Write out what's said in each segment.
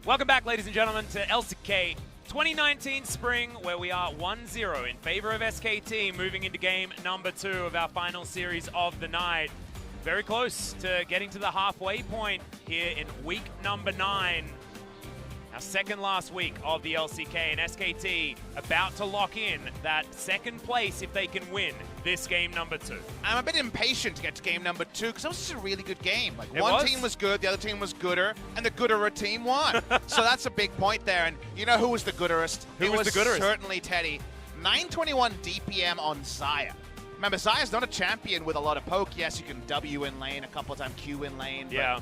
Welcome back, ladies and gentlemen, to LCK 2019 Spring, where we are 1-0 in favor of SKT, moving into game number 2 of our final series of the night. Very close to getting to the halfway point here in week number 9. Our second last week of the LCK, and SKT about to lock in that second place if they can win this game number 2. I'm a bit impatient to get to game number 2 because that was just a really good game. Like, one team was good, the other team was gooder, and the gooder team won. So that's a big point there. And you know who was the gooderest? Who was the gooderest? Certainly Teddy. 921 DPM on Xayah. Remember, Xayah's not a champion with a lot of poke. Yes, you can W in lane, a couple of times Q in lane. Yeah.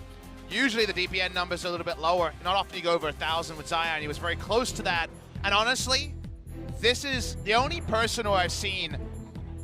Usually the DPN numbers are a little bit lower. Not often you go over 1,000 with Xayah, and he was very close to that. And honestly, this is the only person who I've seen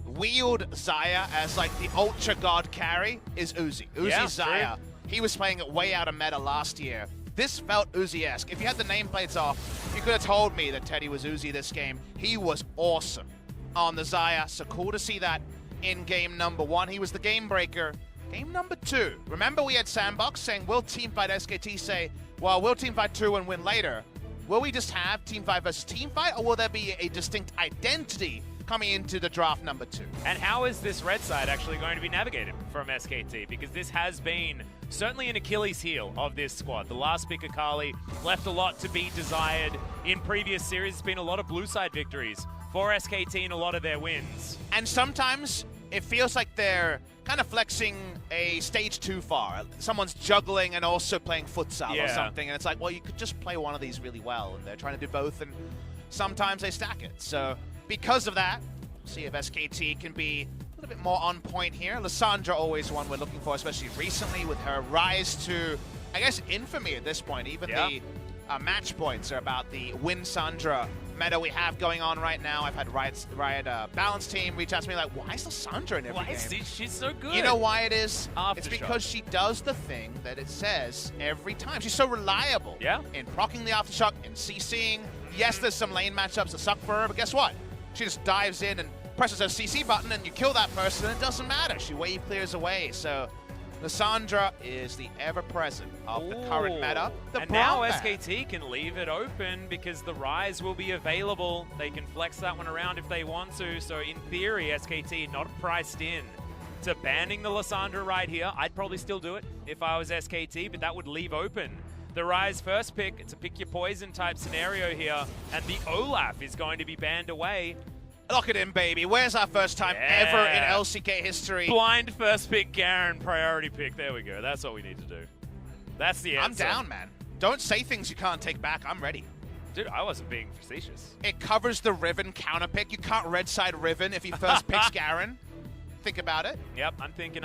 wield Xayah as like the ultra god carry is Uzi. Xayah. True. He was playing it way out of meta last year. This felt Uzi-esque. If you had the nameplates off, you could have told me that Teddy was Uzi this game. He was awesome on the Xayah, so cool to see that in game number 1. He was the game breaker. Game number 2. Remember we had Sandbox saying, will teamfight SKT say, well, we'll teamfight 2 and win later. Will we just have teamfight versus teamfight, or will there be a distinct identity coming into the draft number 2? And how is this red side actually going to be navigated from SKT? Because this has been certainly an Achilles heel of this squad. The last pick, Akali, left a lot to be desired. In previous series, it's been a lot of blue side victories for SKT in a lot of their wins. And sometimes it feels like they're kind of flexing a stage too far. Someone's juggling and also playing futsal or something, and it's like, well, you could just play one of these really well, and they're trying to do both, and sometimes they stack it. So because of that, we'll see if SKT can be a little bit more on point here. Lissandra always one we're looking for, especially recently with her rise to, I guess, infamy at this point. Even the match points are about the Win Sandra meta we have going on right now. I've had Riot Balance team reach out to me like, why is Lissandra in every game? She's so good. You know why it is? After it's because she does the thing that it says every time. She's so reliable in proccing the aftershock and CCing. Yes, there's some lane matchups that suck for her, but guess what? She just dives in and presses her CC button and you kill that person and it doesn't matter. She wave clears away. So Lissandra is the ever-present of the current meta. And now SKT can leave it open because the Rise will be available. They can flex that one around if they want to. So in theory, SKT not priced in to banning the Lissandra right here. I'd probably still do it if I was SKT, but that would leave open the Rise first pick. It's a pick your poison type scenario here. And the Olaf is going to be banned away. Lock it in, baby. Where's our first time ever in LCK history? Blind first pick, Garen, priority pick. There we go. That's what we need to do. That's the answer. I'm down, man. Don't say things you can't take back. I'm ready. Dude, I wasn't being facetious. It covers the Riven counter pick. You can't red side Riven if he first picks Garen. Think about it. Yep, I'm thinking.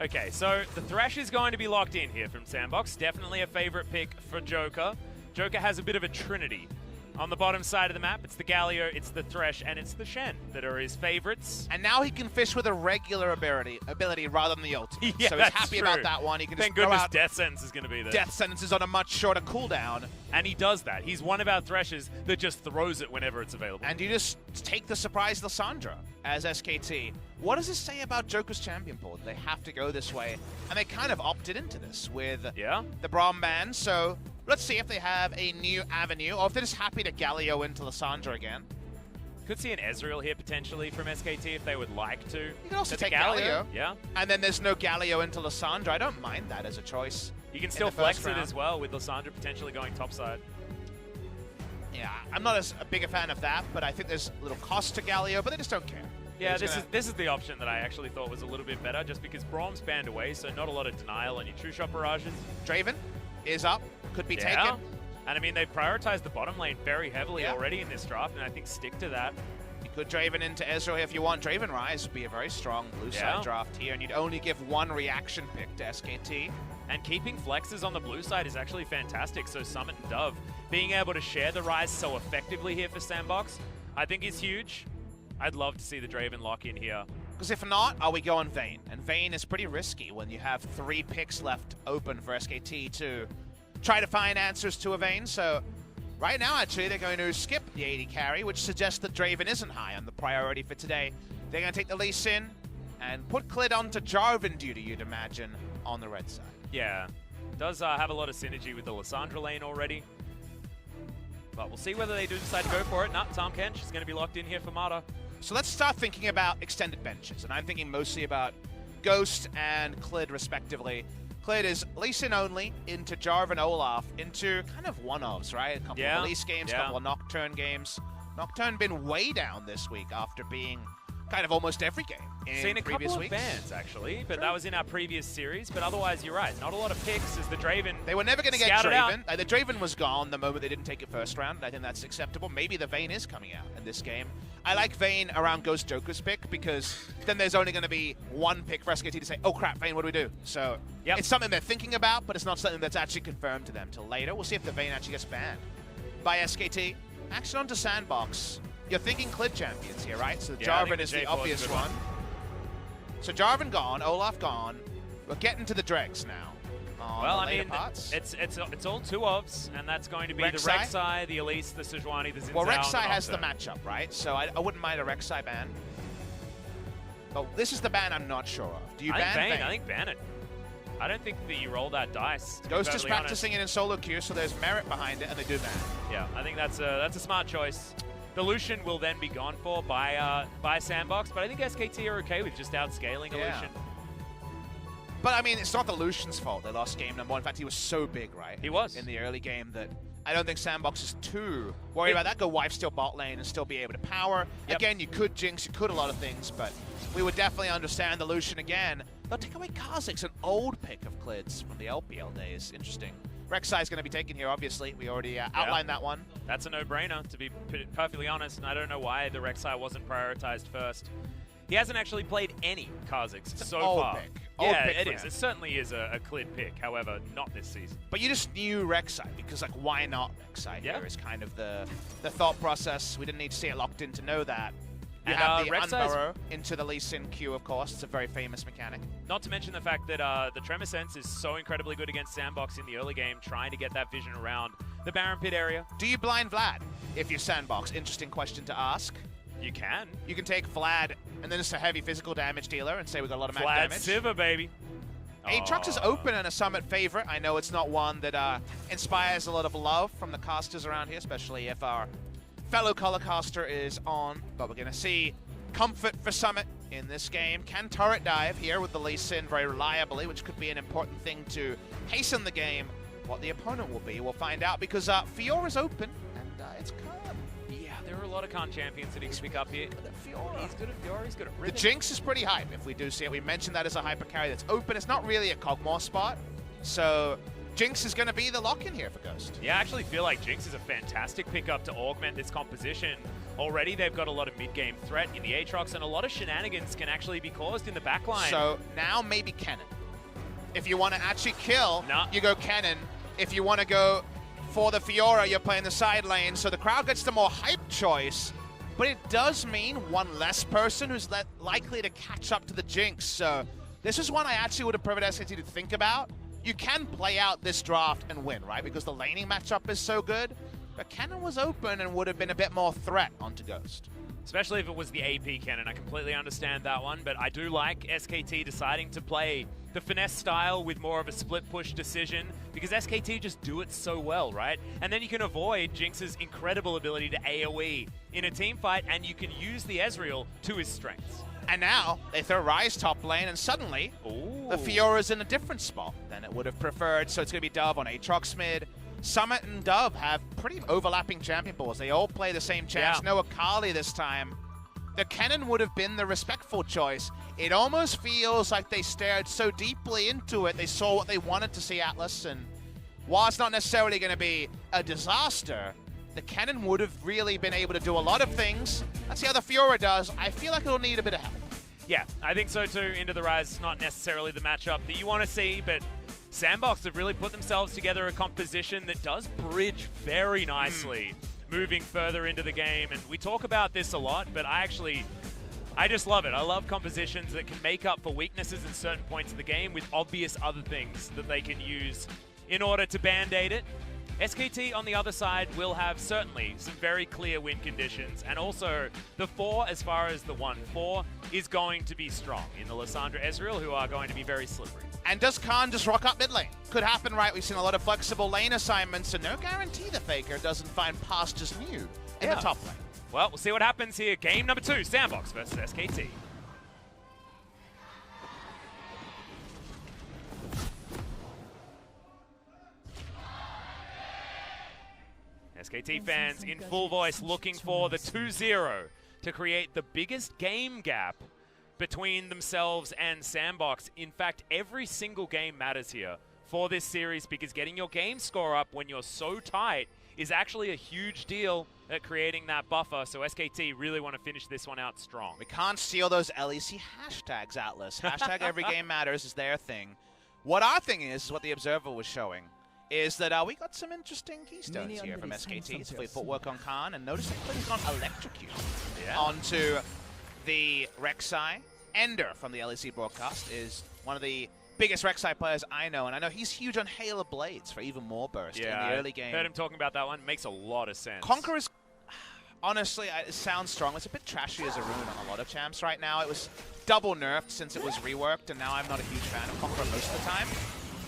Okay, so the Thresh is going to be locked in here from Sandbox. Definitely a favorite pick for Joker. Joker has a bit of a trinity. On the bottom side of the map, it's the Galio, it's the Thresh, and it's the Shen that are his favorites. And now he can fish with a regular ability rather than the ultimate. Yeah, so he's happy about that one. He can Thank just goodness out Death Sentence is going to be there. Death Sentences on a much shorter cooldown. And he does that. He's one of our Threshes that just throws it whenever it's available. And you just take the surprise Lissandra as SKT. What does this say about Joker's champion pool? They have to go this way. And they kind of opted into this with the Braum ban. So let's see if they have a new avenue, or if they're just happy to Galio into Lissandra again. Could see an Ezreal here potentially from SKT if they would like to. You can also take Galio. Yeah. And then there's no Galio into Lissandra. I don't mind that as a choice. You can still flex it as well with Lissandra potentially going topside. Yeah, I'm not as big a fan of that, but I think there's a little cost to Galio, but they just don't care. Yeah, this is the option that I actually thought was a little bit better, just because Braum's banned away, so not a lot of denial on your true shot barrages. Draven is up, could be taken. And I mean, they've prioritized the bottom lane very heavily already in this draft, and I think stick to that. You could Draven into Ezreal here if you want. Draven Rise would be a very strong blue side draft here, and you'd only give one reaction pick to SKT. And keeping flexes on the blue side is actually fantastic, so Summit and Dove being able to share the Rise so effectively here for Sandbox, I think is huge. I'd love to see the Draven lock in here. Because if not, we go on Vayne. And Vayne is pretty risky when you have 3 picks left open for SKT to try to find answers to a Vayne. So right now, actually, they're going to skip the 80 carry, which suggests that Draven isn't high on the priority for today. They're going to take the Lee Sin and put Clid onto Jarvan duty, you'd imagine, on the red side. Yeah. Does have a lot of synergy with the Lissandra lane already. But we'll see whether they do decide to go for it. Nah, Tom Kench is going to be locked in here for Mata. So let's start thinking about extended benches, and I'm thinking mostly about Ghost and Clid, respectively. Clid is Lee Sin only, into Jarvan Olaf, into kind of one-offs, right? A couple of release games, a couple of Nocturne games. Nocturne been way down this week after being kind of almost every game in Seen a previous couple weeks. of bans, actually, but that was in our previous series. But otherwise, you're right. Not a lot of picks as the Draven. They were never going to get Draven. The Draven was gone the moment they didn't take it first round, and I think that's acceptable. Maybe the Vayne is coming out in this game. I like Vayne around Ghost Joker's pick, because then there's only going to be one pick for SKT to say, oh crap, Vayne, what do we do? So it's something they're thinking about, but it's not something that's actually confirmed to them till later. We'll see if the Vayne actually gets banned by SKT. Action onto Sandbox. You're thinking Clid champions here, right? So Jarvan is the obvious one. So Jarvan gone, Olaf gone. We're getting to the dregs now. Well, I mean, it's all two ofs, and that's going to be the Rek'Sai, the Elise, the Sejuani, the Xin Zhao. Well, Rek'Sai has the matchup, right? So I wouldn't mind a Rek'Sai ban. But this is the ban I'm not sure of. Do you ban Vayne? I think ban it. I don't think that you roll that dice. Ghost is practicing it in solo queue, so there's merit behind it, and they do ban. Yeah, I think that's a smart choice. The Lucian will then be gone for by Sandbox, but I think SKT are okay with just outscaling a Lucian. But I mean, it's not the Lucian's fault they lost game number one. In fact, he was so big, right? He was. In the early game that I don't think Sandbox is too worried about that. Go wipe steal bot lane and still be able to power. Again, you could Jinx, you could a lot of things, but we would definitely understand the Lucian again. They'll take away Kha'Zix, an old pick of Clid's from the LPL days. Interesting. Rek'Sai is going to be taken here, obviously. We already outlined that one. That's a no-brainer, to be perfectly honest, and I don't know why the Rek'Sai wasn't prioritized first. He hasn't actually played any Kha'Zix so far. Old pick it is. It certainly is a Clid pick, however, not this season. But you just knew Rek'Sai, because, like, why not Rek'Sai here is kind of the thought process. We didn't need to see it locked in to know that. You have the Unburrow into the Lee Sin Q, of course. It's a very famous mechanic. Not to mention the fact that the Tremor Sense is so incredibly good against Sandbox in the early game, trying to get that vision around the Baron Pit area. Do you blind Vlad if you're Sandbox? Interesting question to ask. You can. You can take Vlad and then just a heavy physical damage dealer and say we've got a lot of max damage. Vlad Siva, baby. Aatrox is open and a Summit favorite. I know it's not one that inspires a lot of love from the casters around here, especially if our fellow color caster is on, but we're going to see comfort for Summit in this game. Can turret dive here with the Lee Sin very reliably, which could be an important thing to hasten the game. What the opponent will be, we'll find out, because Fiora's open, and it's Khan. Yeah, there are a lot of Khan champions that he can pick up here. He's good at Fiora, he's good at Riven. The Jinx is pretty hype if we do see it. We mentioned that as a hyper carry that's open. It's not really a Kog'Maw spot, so Jinx is going to be the lock-in here for Ghost. Yeah, I actually feel like Jinx is a fantastic pickup to augment this composition. Already they've got a lot of mid-game threat in the Aatrox, and a lot of shenanigans can actually be caused in the backline. So now maybe Kennen. If you want to actually kill, you go Kennen. If you want to go for the Fiora, you're playing the side lane. So the crowd gets the more hype choice, but it does mean one less person who's likely to catch up to the Jinx. So this is one I actually would have preferred SKT to think about. You can play out this draft and win, right? Because the laning matchup is so good. But Kennen was open and would have been a bit more threat onto Ghost. Especially if it was the AP Kennen. I completely understand that one, but I do like SKT deciding to play the finesse style with more of a split push decision, because SKT just do it so well, right? And then you can avoid Jinx's incredible ability to AoE in a team fight, and you can use the Ezreal to his strengths. And now they throw Ryze top lane, and suddenly the Fiora's in a different spot than it would have preferred. So it's going to be Dove on Aatrox mid. Summit and Dove have pretty overlapping champion pools. They all play the same champs. No Akali this time. The Kennen would have been the respectful choice. It almost feels like they stared so deeply into it. They saw what they wanted to see Atlas, and while it's not necessarily going to be a disaster, the Kennen would have really been able to do a lot of things. Let's see how the Fiora does. I feel like it'll need a bit of help. Yeah, I think so too. Into the Rise, not necessarily the matchup that you want to see, but Sandbox have really put themselves together a composition that does bridge very nicely moving further into the game. And we talk about this a lot, but I just love it. I love compositions that can make up for weaknesses in certain points of the game with obvious other things that they can use in order to band-aid it. SKT on the other side will have certainly some very clear win conditions, and also the 4 as far as the 1-4 is going to be strong in the Lissandra Ezreal, who are going to be very slippery. And does Khan just rock up mid lane? Could happen, right? We've seen a lot of flexible lane assignments, so no guarantee the FLICKR doesn't find pastures new in the top lane. Well, we'll see what happens here. Game number 2, Sandbox versus SKT. SKT fans in full voice looking for the 2-0 to create the biggest game gap between themselves and Sandbox. In fact, every single game matters here for this series because getting your game score up when you're so tight is actually a huge deal at creating that buffer. So SKT really want to finish this one out strong. We can't steal those LEC hashtags, Atlas. Hashtag every game matters is their thing. What our thing is what the Observer was showing, is that we got some interesting keystones here from SKT. It's fleet footwork on Khan, and notice that Clid's gone electrocute onto the Rek'Sai. Ender from the LEC broadcast is one of the biggest Rek'Sai players I know, and I know he's huge on Hail of Blades for even more burst in the early game. Heard him talking about that one. Makes a lot of sense. Conqueror is, honestly, it sounds strong. It's a bit trashy as a rune on a lot of champs right now. It was double nerfed since it was reworked, and now I'm not a huge fan of Conqueror most of the time.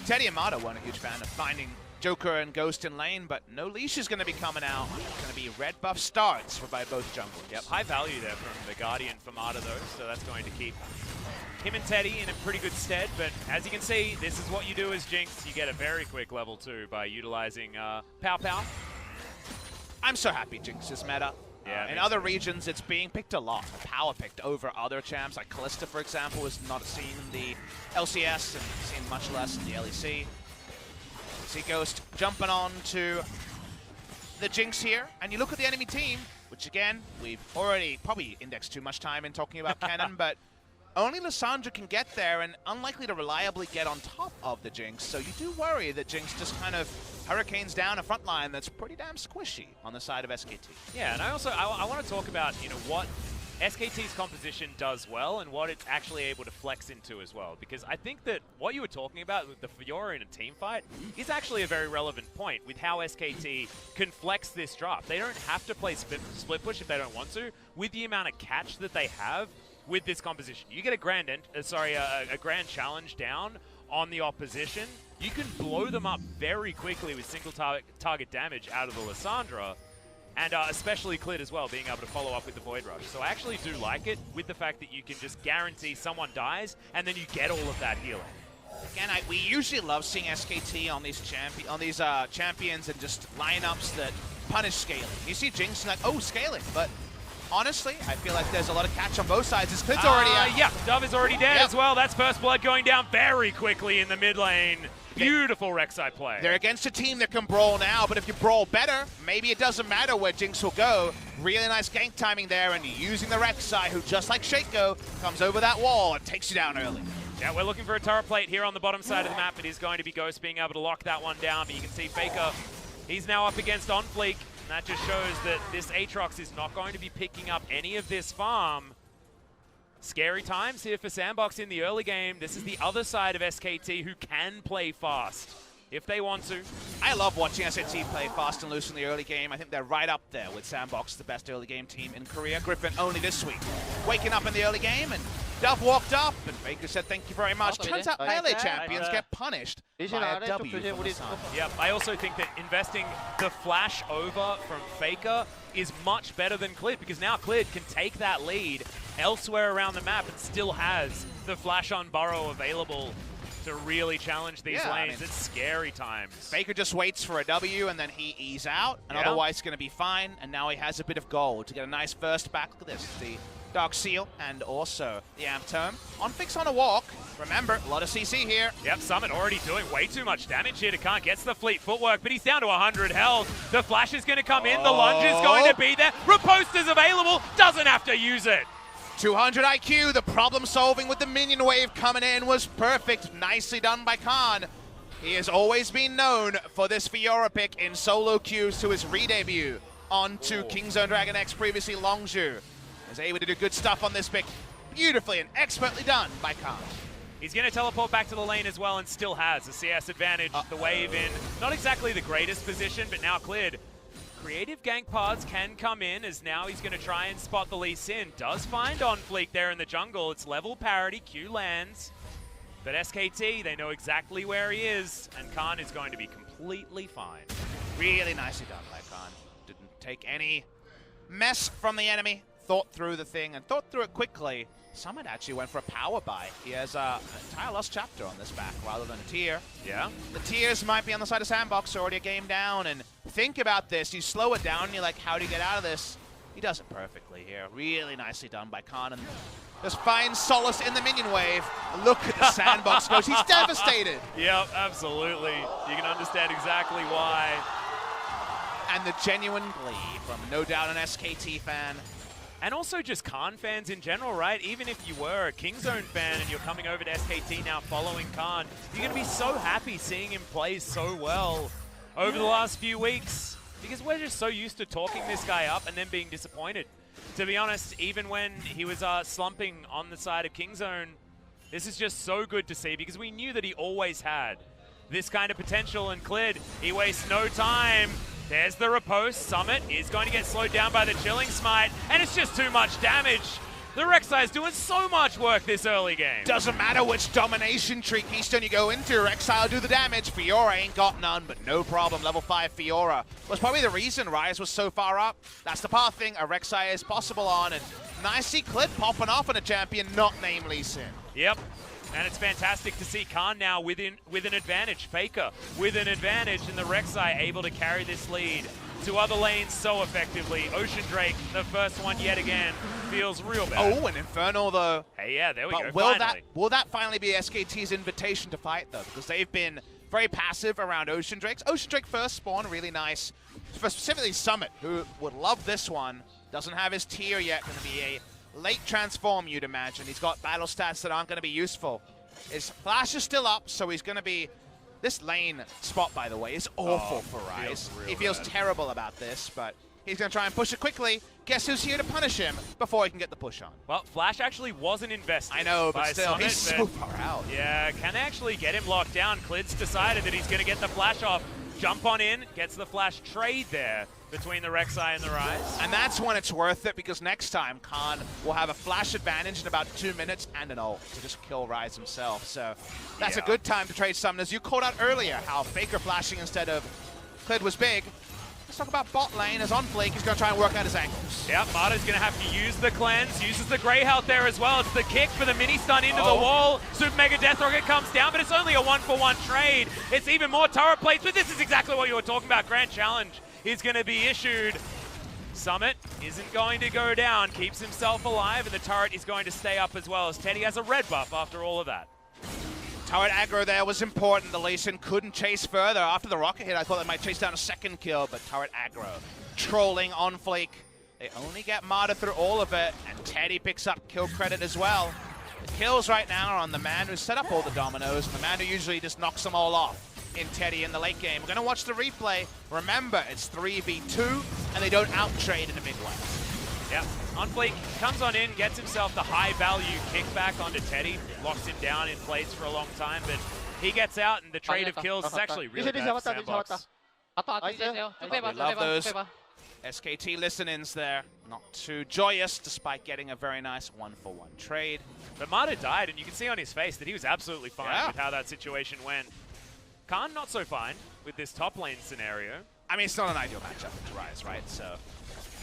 Teddy and Mata weren't a huge fan of finding Joker and Ghost in lane, but no leash is going to be coming out. It's going to be red buff starts by both junglers. Yep, high value there from the Guardian for Mata though, so that's going to keep him and Teddy in a pretty good stead. But as you can see, this is what you do as Jinx. You get a very quick level 2 by utilizing Pow Pow. I'm so happy Jinx is meta. Yeah, in other regions, it's being picked a lot. Power picked over other champs, like Kalista, for example, is not seen in the LCS and seen much less in the LEC. See Ghost jumping on to the Jinx here, and you look at the enemy team, which again, we've already probably indexed too much time in talking about Kennen, but only Lissandra can get there and unlikely to reliably get on top of the Jinx, so you do worry that Jinx just kind of hurricanes down a front line that's pretty damn squishy on the side of SKT. Yeah, and I want to talk about, what SKT's composition does well and what it's actually able to flex into as well, because I think that what you were talking about with the Fiora in a team fight is actually a very relevant point with how SKT can flex this draft. They don't have to play split push if they don't want to, with the amount of catch that they have with this composition. You get a grand grand challenge down on the opposition, you can blow them up very quickly with single target damage out of the Lissandra. And especially Clid as well, being able to follow up with the Void Rush. So I actually do like it with the fact that you can just guarantee someone dies, and then you get all of that healing. Again, we usually love seeing SKT on these champions and just lineups that punish scaling. You see Jinx and like, oh, scaling, but honestly, I feel like there's a lot of catch on both sides. This Clid's already out. Yeah, Dove is already dead as well. That's first blood going down very quickly in the mid lane. Beautiful Rek'Sai play. They're against a team that can brawl now, but if you brawl better, maybe it doesn't matter where Jinx will go. Really nice gank timing there, and using the Rek'Sai, who just like Shaco, comes over that wall and takes you down early. Yeah, we're looking for a turret plate here on the bottom side of the map. It is going to be Ghost being able to lock that one down, but you can see FLICKR, he's now up against OnFleek, and that just shows that this Aatrox is not going to be picking up any of this farm. Scary times here for Sandbox in the early game. This is the other side of SKT who can play fast if they want to. I love watching SKT play fast and loose in the early game. I think they're right up there with Sandbox, the best early game team in Korea. Griffin only this week waking up in the early game, and Dove walked up, and FLICKR said thank you very much. Turns out melee champions get punished by a W from the side. Yep, I also think that investing the flash over from FLICKR is much better than Clid, because now Clid can take that lead elsewhere around the map and still has the flash on Burrow available to really challenge these lanes. It's scary times. FLICKR just waits for a W and then he ease out, and otherwise going to be fine. And now he has a bit of gold to get a nice burst back. Look at this, the Dark Seal and also the Amp Tome. OnFleek's on a walk. Remember, a lot of CC here. Yep, Summit already doing way too much damage here to Khan. Gets the fleet footwork, but he's down to 100 health. The flash is going to come in. The lunge is going to be there. Riposta's available. Doesn't have to use it. 200 IQ, the problem solving with the minion wave coming in was perfect. Nicely done by Khan. He has always been known for this Fiora pick in solo queues to his re-debut onto Kingzone Dragon X, previously Longzhu. Was able to do good stuff on this pick. Beautifully and expertly done by Khan. He's going to teleport back to the lane as well and still has a CS advantage. The wave in not exactly the greatest position, but now Clid. Creative gank paths can come in as now he's going to try and spot the Lee Sin. Does find OnFleek there in the jungle. It's level parity. Q lands. But SKT, they know exactly where he is, and Khan is going to be completely fine. Really nicely done by Khan. Didn't take any mess from the enemy. Thought through the thing and thought through it quickly. Summit actually went for a power buy. He has an entire lost chapter on this back rather than a tier. Yeah. The tiers might be on the side of Sandbox, already a game down. And think about this. You slow it down and you're like, how do you get out of this? He does it perfectly here. Really nicely done by Khan. And just finds solace in the minion wave. Look at the Sandbox goes. He's devastated. Yep, absolutely. You can understand exactly why. And the genuine glee from no doubt an SKT fan. And also just Khan fans in general, right? Even if you were a Kingzone fan and you're coming over to SKT now following Khan, you're going to be so happy seeing him play so well over the last few weeks. Because we're just so used to talking this guy up and then being disappointed. To be honest, even when he was slumping on the side of Kingzone, this is just so good to see because we knew that he always had this kind of potential. And Clid, he wastes no time. There's the riposte. Summit is going to get slowed down by the Chilling Smite, and it's just too much damage. The Rek'Sai is doing so much work this early game. Doesn't matter which domination tree Keystone you go into, Rek'Sai will do the damage. Fiora ain't got none, but no problem. Level 5 Fiora was probably the reason Ryze was so far up. That's the path thing a Rek'Sai is possible on, and nicely Clid popping off on a champion not named Lee Sin. Yep. And it's fantastic to see Khan now with an advantage. FLICKR with an advantage, and the Rek'Sai able to carry this lead to other lanes so effectively. Ocean Drake, the first one yet again, feels real bad. Oh, an Infernal though. Hey, yeah, there we go. Will that finally be SKT's invitation to fight though? Because they've been very passive around Ocean Drakes. Ocean Drake first spawn, really nice. For specifically Summit, who would love this one. Doesn't have his tier yet. Going to be a late transform, you'd imagine. He's got battle stats that aren't going to be useful. His flash is still up, so he's going to be... This lane spot, by the way, is awful for Ryze. He feels terrible about this, but he's going to try and push it quickly. Guess who's here to punish him before he can get the push on? Well, Flash actually wasn't invested. I know, but still, Summit, he's so far out. Yeah, can they actually get him locked down? Clid's decided that he's going to get the flash off. Jump on in, gets the flash trade there between the Rek'Sai and the Ryze. And that's when it's worth it, because next time Khan will have a flash advantage in about 2 minutes and an ult to just kill Ryze himself. So that's a good time to trade summoners. You called out earlier how FLICKR flashing instead of Clid was big. Let's talk about bot lane as OnFleek. He's going to try and work out his angles. Yep, Marta's going to have to use the cleanse, uses the Grey Health there as well. It's the kick for the mini stun into the wall. Super Mega Death Rocket comes down, but it's only a 1-for-1 trade. It's even more turret plates, but this is exactly what you were talking about. Grand Challenge is going to be issued. Summit isn't going to go down, keeps himself alive, and the turret is going to stay up as well, as Teddy has a red buff after all of that. Turret aggro there was important. The Lee Sin couldn't chase further. After the rocket hit, I thought they might chase down a second kill, but turret aggro. Trolling OnFleek. They only get Marta through all of it, and Teddy picks up kill credit as well. The kills right now are on the man who set up all the dominoes, and the man who usually just knocks them all off in Teddy in the late game. We're going to watch the replay. Remember, it's 3v2, and they don't out-trade in a big way. Yep. OnFleek comes on in, gets himself the high-value kickback onto Teddy, locks him down in plates for a long time, but he gets out, and the trade of kills is actually really bad for Sandbox. We love those SKT listen-ins there. Not too joyous, despite getting a very nice 1-for-1 trade. But Marta died, and you can see on his face that he was absolutely fine with how that situation went. Khan not so fine with this top lane scenario. I mean, it's not an ideal matchup to Ryze, right? So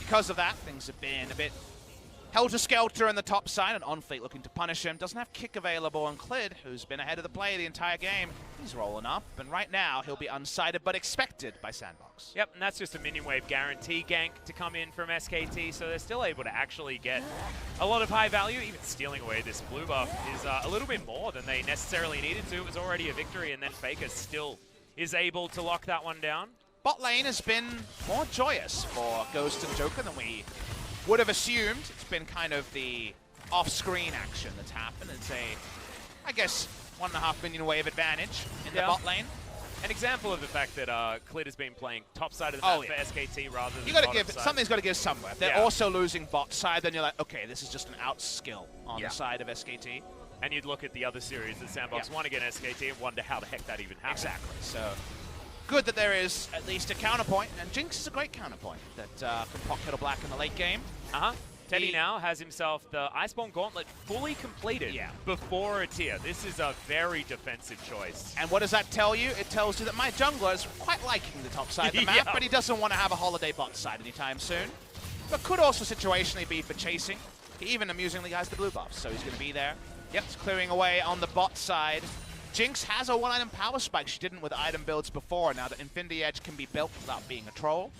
because of that, things have been a bit helter-skelter in the top side, and OnFleek looking to punish him. Doesn't have kick available on Clid, who's been ahead of the play the entire game. He's rolling up, and right now he'll be unsighted but expected by Sandbox. Yep, and that's just a minion wave guarantee gank to come in from SKT, so they're still able to actually get a lot of high value. Even stealing away this blue buff is a little bit more than they necessarily needed to. It was already a victory, and then FLICKR still is able to lock that one down. Bot lane has been more joyous for Ghost and Joker than we would have assumed. It's been kind of the off-screen action that's happened. It's I guess, 1.5 minion wave advantage in the bot lane. An example of the fact that Clid has been playing top side of the map for SKT rather than bottom side. Something's got to give somewhere. If they're also losing bot side, then you're like, okay, this is just an out skill on the side of SKT. And you'd look at the other series that Sandbox won against SKT and wonder how the heck that even happened. Exactly. So good that there is at least a counterpoint, and Jinx is a great counterpoint that can pop Kettle Black in the late game. Teddy now has himself the Iceborne Gauntlet fully completed before a tier. This is a very defensive choice. And what does that tell you? It tells you that my jungler is quite liking the top side of the map, but he doesn't want to have a holiday bot side anytime soon. But could also situationally be for chasing. He even amusingly has the blue buff, so he's going to be there. Yep, it's clearing away on the bot side. Jinx has a one-item power spike. She didn't with item builds before. Now that Infinity Edge can be built without being a troll.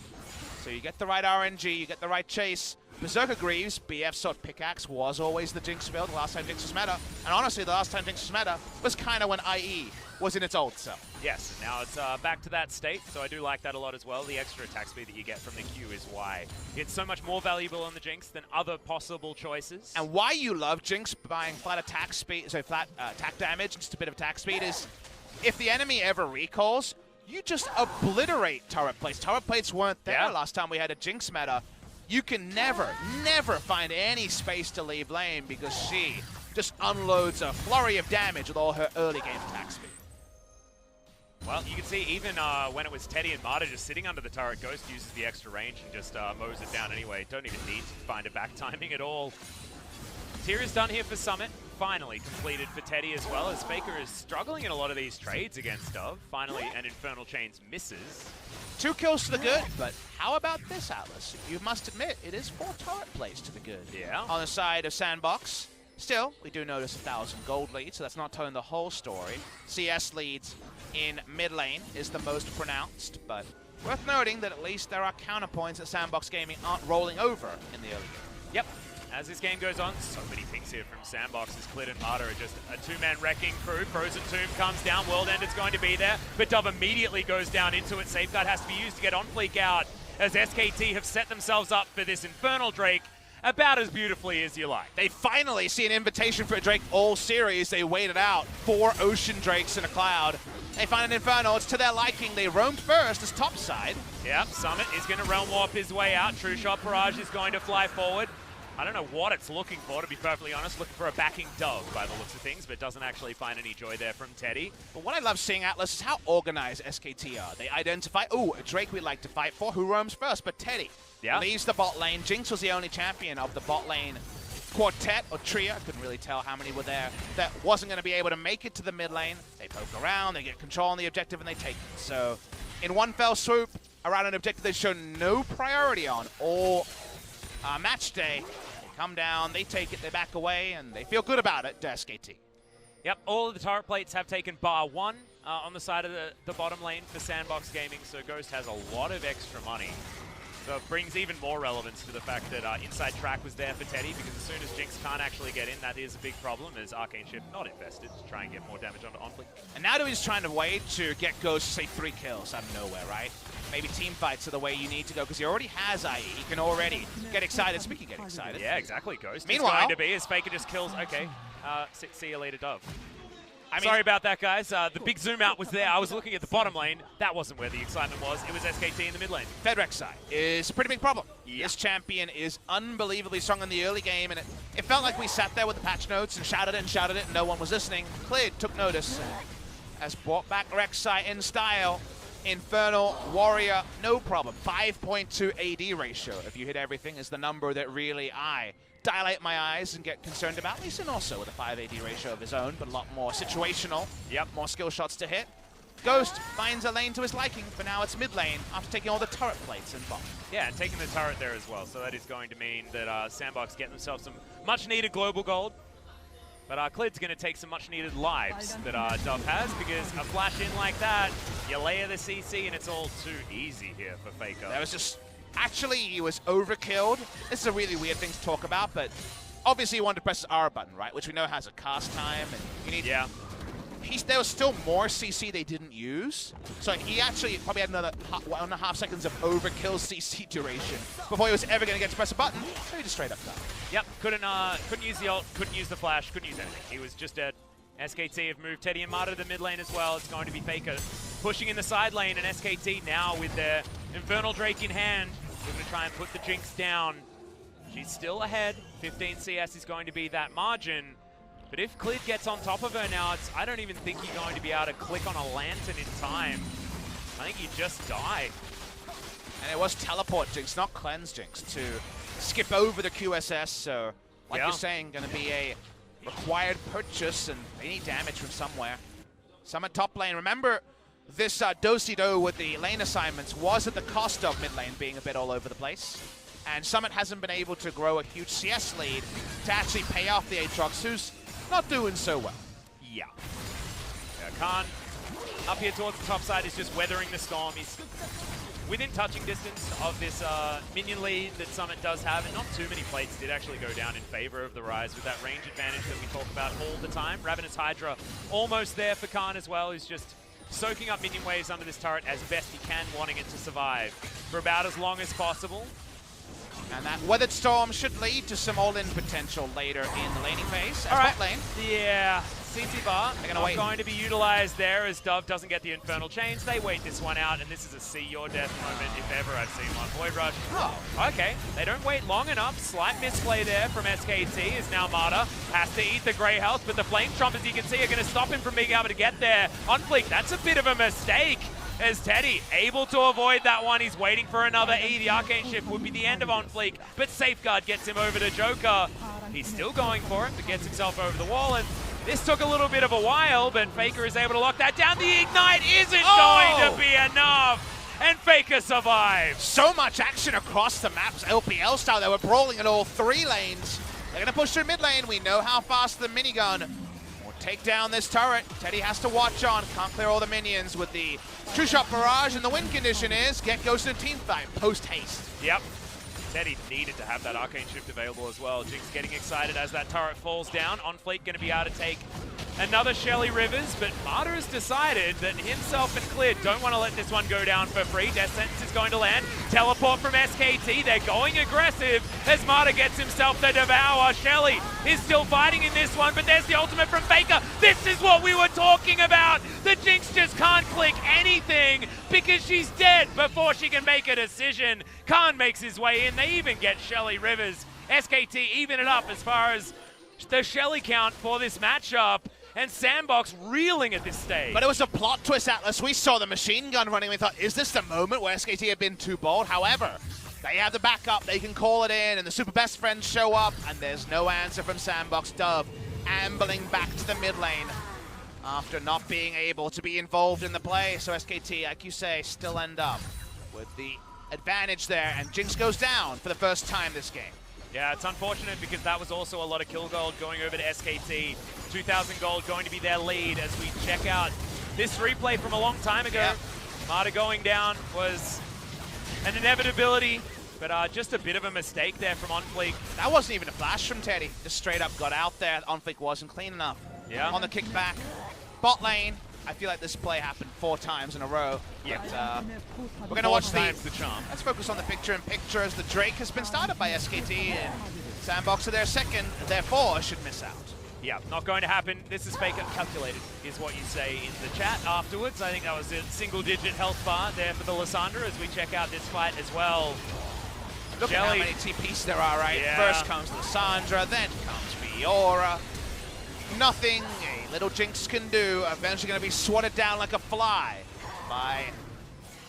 So you get the right RNG, you get the right chase. Berserker Greaves, BF Sword Pickaxe was always the Jinx build the last time Jinx was meta. And honestly, the last time Jinx was meta was kind of when IE was in its old self. Yes, now it's back to that state, so I do like that a lot as well. The extra attack speed that you get from the Q is why it's so much more valuable on the Jinx than other possible choices. And why you love Jinx buying flat attack speed, so flat attack damage, just a bit of attack speed, is if the enemy ever recalls, you just obliterate turret plates. Turret plates weren't there last time we had a Jinx meta. You can never find any space to leave lane because she just unloads a flurry of damage with all her early game attack speed. Well, you can see even when it was Teddy and Marta just sitting under the turret, Ghost uses the extra range and just mows it down anyway. Don't even need to find a back timing at all. Tier is done here for Summit. Finally completed for Teddy as well, as FLICKR is struggling in a lot of these trades against Dove. Finally, an Infernal Chains misses. 2 kills to the good, but how about this, Atlas? You must admit, it is 4 turret plays to the good. Yeah. On the side of Sandbox. Still, we do notice 1,000 gold lead, so that's not telling the whole story. CS leads in mid lane is the most pronounced, but worth noting that at least there are counterpoints that Sandbox Gaming aren't rolling over in the early game. Yep. As this game goes on, so many pings here from Sandbox as Clid and Marta are just a 2-man wrecking crew. Frozen Tomb comes down, World Ender's going to be there, but Dove immediately goes down into it. Safeguard has to be used to get OnFleek out, as SKT have set themselves up for this Infernal Drake about as beautifully as you like. They finally see an invitation for a Drake all series. They waited out 4 Ocean Drakes in a cloud. They find an Infernal, it's to their liking. They roamed first as top side. Yep, Summit is going to Realm Warp his way out. True Shot Barrage is going to fly forward. I don't know what it's looking for, to be perfectly honest. Looking for a backing Dove by the looks of things, but doesn't actually find any joy there from Teddy. But what I love seeing, Atlas, is how organized SKT are. They identify, ooh, a Drake we'd like to fight for. Who roams first? But Teddy leaves the bot lane. Jinx was the only champion of the bot lane quartet or trio. I couldn't really tell how many were there. That wasn't going to be able to make it to the mid lane. They poke around, they get control on the objective, and they take it. So in one fell swoop, around an objective they've shown no priority on all match day. Come down, they take it, they back away, and they feel good about it to SKT. Yep, all of the turret plates have taken bar 1 on the side of the bottom lane for Sandbox Gaming, so Ghost has a lot of extra money. So it brings even more relevance to the fact that Inside Track was there for Teddy, because as soon as Jinx can't actually get in, that is a big problem, as Arcane Shift not invested to try and get more damage onto OnFleek. And now he's trying to wait to get Ghost, say, 3 kills out of nowhere, right? Maybe team fights are the way you need to go, because he already has IE. He can already get excited. Speaking of getting excited. Yeah, exactly, Ghost. Meanwhile, is going to be as FLICKR just kills. Okay, see you later, Dove. Sorry about that, guys. The big zoom out was there. I was looking at the bottom lane. That wasn't where the excitement was. It was SKT in the mid lane. Fedrex side is a pretty big problem. Yep. This champion is unbelievably strong in the early game, and it felt like we sat there with the patch notes and shouted it, and no one was listening. Clid took notice, has brought back Rek'Sai in style. Infernal Warrior, no problem. 5.2 AD ratio, if you hit everything, is the number that really I dilate my eyes and get concerned about. Lee Sin also with a 5 AD ratio of his own, but a lot more situational. Yep, more skill shots to hit. Ghost finds a lane to his liking, but now it's mid lane after taking all the turret plates and bot. Yeah, and taking the turret there as well, so that is going to mean that Sandbox get themselves some much-needed global gold. But Clid's going to take some much-needed lives that Dove has, because a flash in like that, you layer the CC, and it's all too easy here for FLICKR. That was just... Actually, he was overkilled. This is a really weird thing to talk about, but obviously you wanted to press the R button, right? Which we know has a cast time, and you need... Yeah. There was still more CC they didn't use, so he actually probably had another 1.5 seconds of overkill CC duration before he was ever going to get to press a button, so he just straight up died. Yep, couldn't use the ult, couldn't use the flash, couldn't use anything. He was just dead. SKT have moved Teddy and Marta to the mid lane as well. It's going to be FLICKR pushing in the side lane, and SKT now with their Infernal Drake in hand, they're going to try and put the Jinx down. She's still ahead. 15 CS is going to be that margin. But if Clid gets on top of her now, I don't even think you're going to be able to click on a lantern in time. I think you just die. And it was teleport Jinx, not cleanse Jinx, to skip over the QSS. So, like you're saying, going to be a required purchase, and they need damage from somewhere. Summit top lane. Remember, this do-si-do with the lane assignments was at the cost of mid lane being a bit all over the place. And Summit hasn't been able to grow a huge CS lead to actually pay off the Aatrox, who's not doing so well. Yeah. Khan up here towards the top side is just weathering the storm. He's within touching distance of this minion lead that Summit does have, and not too many plates did actually go down in favor of the Rise with that range advantage that we talk about all the time. Ravenous Hydra almost there for Khan as well, who's just soaking up minion waves under this turret as best he can, wanting it to survive for about as long as possible. And that Weathered Storm should lead to some all-in potential later in the laning phase. All right. Lane. Yeah. CT bar going to be utilized there as Dove doesn't get the Infernal Chains. They wait this one out, and this is a see your death moment if ever I've seen one. Void Rush. Oh, okay. They don't wait long enough. Slight misplay there from SKT as now Marta has to eat the Grey Health, but the Flame Trump, as you can see, are going to stop him from being able to get there. OnFleek, that's a bit of a mistake. As Teddy able to avoid that one. He's waiting for another E. The Arcane Shift would be the end of OnFleek, but Safeguard gets him over to Joker. He's still going for it, but gets himself over the wall, and this took a little bit of a while, but FLICKR is able to lock that down. The Ignite isn't going to be enough, and FLICKR survives. So much action across the maps, LPL style. They were brawling in all three lanes. They're going to push through mid lane. We know how fast the minigun will take down this turret. Teddy has to watch on. Can't clear all the minions with the True Shot Barrage, and the win condition is get ghosted in team fight post haste. Yep. Teddy needed to have that Arcane Shift available as well. Jinx getting excited as that turret falls down. OnFleek going to be able to take another Shelly Rivers, but Marta has decided that himself and Clid don't want to let this one go down for free. Death Sentence is going to land. Teleport from SKT. They're going aggressive as Marta gets himself the Devour. Shelly is still fighting in this one, but there's the ultimate from FLICKR. This is what we were talking about. The Jinx just can't click anything because she's dead before she can make a decision. Khan makes his way in. They even get Shelly Rivers. SKT even it up as far as the Shelly count for this matchup. And Sandbox reeling at this stage. But it was a plot twist, Atlas. We saw the machine gun running. We thought, is this the moment where SKT had been too bold? However, they have the backup. They can call it in, and the super best friends show up, and there's no answer from Sandbox. Dove ambling back to the mid lane after not being able to be involved in the play. So SKT, like you say, still end up with the advantage there, and Jinx goes down for the first time this game. Yeah, it's unfortunate because that was also a lot of kill gold going over to SKT. 2,000 gold going to be their lead as we check out this replay from a long time ago. Yep. Marta going down was an inevitability, but just a bit of a mistake there from OnFleek. That wasn't even a flash from Teddy. Just straight up got out there. OnFleek wasn't clean enough. Yeah. On the kickback. Bot lane. I feel like this play happened 4 times in a row. Yeah. We're going to watch the charm. Let's focus on the picture-in-picture as the Drake has been started by SKT. And Sandbox are their second. Therefore, should miss out. Yeah, not going to happen. This is fake calculated, is what you say in the chat afterwards. I think that was a single-digit health bar there for the Lysandra as we check out this fight as well. Look at how many TPs there are, right? Yeah. First comes Lysandra, then comes Fiora. Nothing a little Jinx can do. Eventually going to be swatted down like a fly by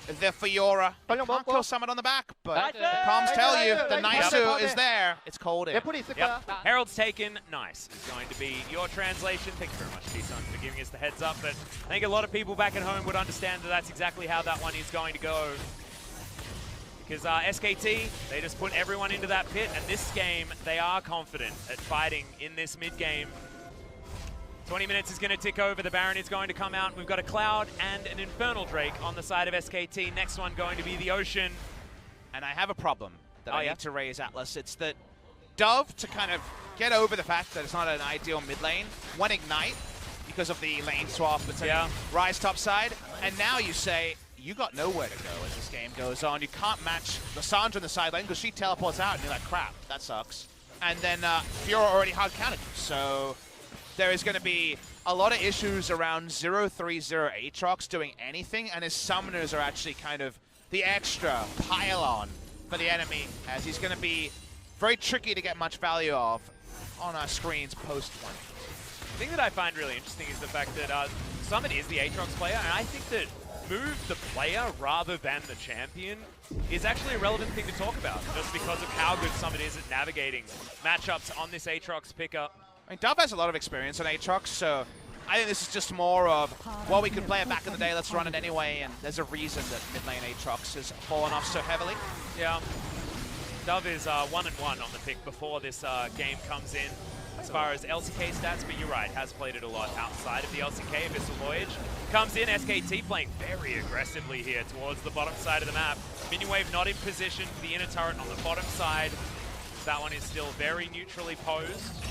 the Fiora. Can't kill Summit on the back, but the comms tell you the Naisu is there. It's called in. Yep. Herald's taken. Nice. Is going to be your translation. Thank you very much, T-Sun, for giving us the heads up. But I think a lot of people back at home would understand that that's exactly how that one is going to go. Because SKT, they just put everyone into that pit, and this game, they are confident at fighting in this mid-game. 20 minutes is going to tick over. The Baron is going to come out. We've got a Cloud and an Infernal Drake on the side of SKT. Next one going to be the Ocean. And I have a problem that I need to raise, Atlas. It's that Dove, to kind of get over the fact that it's not an ideal mid lane, won Ignite because of the lane swap between Rise top side. And now you say, you got nowhere to go as this game goes on. You can't match Lysandra in the side lane because she teleports out and you're like, crap, that sucks. And then Fiora already hard counted you. So there is going to be a lot of issues around 0-3-0 Aatrox doing anything, and his summoners are actually kind of the extra pile-on for the enemy, as he's going to be very tricky to get much value of on our screens post-1. thing that I find really interesting is the fact that Summit is the Aatrox player, and I think that move the player rather than the champion is actually a relevant thing to talk about, just because of how good Summit is at navigating matchups on this Aatrox pickup. I mean, Dove has a lot of experience on Aatrox, so I think this is just more of, well, we could play it back in the day, let's run it anyway, and there's a reason that mid lane Aatrox has fallen off so heavily. Yeah. Dove is 1-1 on the pick before this game comes in. As far as LCK stats, but you're right, has played it a lot outside of the LCK. Abyssal Voyage comes in, SKT playing very aggressively here towards the bottom side of the map. Minion Wave not in position for the inner turret on the bottom side. That one is still very neutrally posed.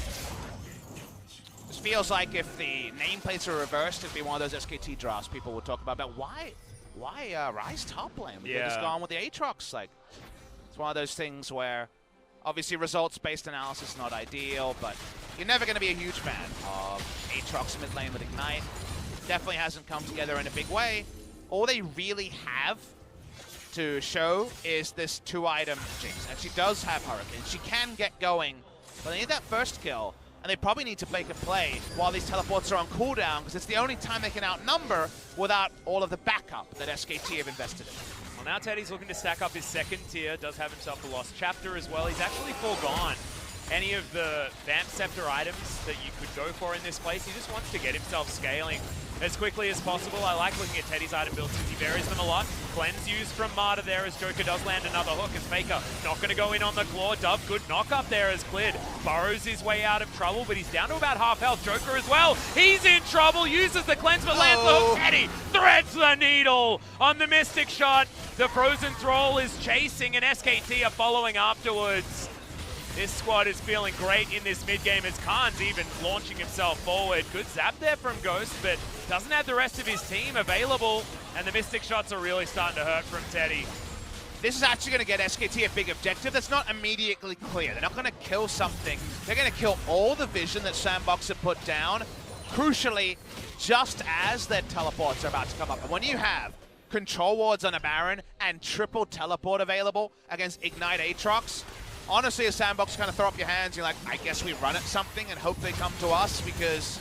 This feels like if the nameplates are reversed, it'd be one of those SKT drafts people would talk about. But why Rise top lane? We could have just gone with the Aatrox. Like, it's one of those things where obviously results-based analysis is not ideal, but you're never going to be a huge fan of Aatrox mid lane with Ignite. Definitely hasn't come together in a big way. All they really have to show is this 2-item Jinx. And she does have Hurricane. She can get going, but they need that first kill, and they probably need to make a play while these teleports are on cooldown, because it's the only time they can outnumber without all of the backup that SKT have invested in. Well, now Teddy's looking to stack up his second tier, does have himself a Lost Chapter as well. He's actually foregone any of the Vamp Scepter items that you could go for in this place. He just wants to get himself scaling as quickly as possible. I like looking at Teddy's item builds since he varies them a lot. Cleanse used from Marta there as Joker does land another hook as Faker not going to go in on the claw. Dove, good knock up there as Clid burrows his way out of trouble, but he's down to about half health. Joker as well, he's in trouble, uses the cleanse but lands the hook. Teddy threads the needle on the Mystic Shot. The Frozen Thrall is chasing and SKT are following afterwards. This squad is feeling great in this mid-game as Khan's even launching himself forward. Good zap there from Ghost, but doesn't have the rest of his team available, and the Mystic Shots are really starting to hurt from Teddy. This is actually going to get SKT a big objective that's not immediately clear. They're not going to kill something. They're going to kill all the vision that Sandbox have put down, crucially, just as their teleports are about to come up. And when you have control wards on a Baron and triple teleport available against Ignite Aatrox, honestly, as Sandbox kind of throw up your hands, you're like, I guess we run at something and hope they come to us, because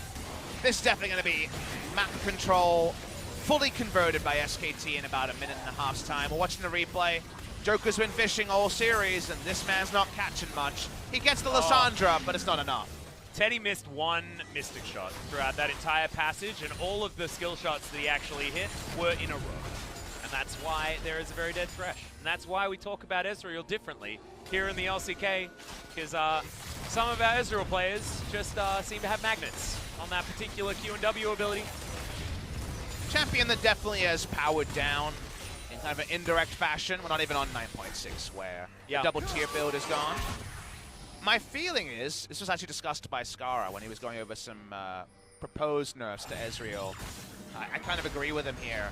this is definitely going to be map control fully converted by SKT in about 1.5 minutes time. We're watching the replay. Joker's been fishing all series, and this man's not catching much. He gets the Lissandra, but it's not enough. Teddy missed one Mystic Shot throughout that entire passage, and all of the skill shots that he actually hit were in a row. And that's why there is a very dead Thresh. And that's why we talk about Ezreal differently here in the LCK, because some of our Ezreal players just seem to have magnets on that particular Q&W ability. Champion that definitely has powered down in kind of an indirect fashion. We're not even on 9.6 where the double tier build is gone. My feeling is, this was actually discussed by Skara when he was going over some proposed nerfs to Ezreal. I kind of agree with him here.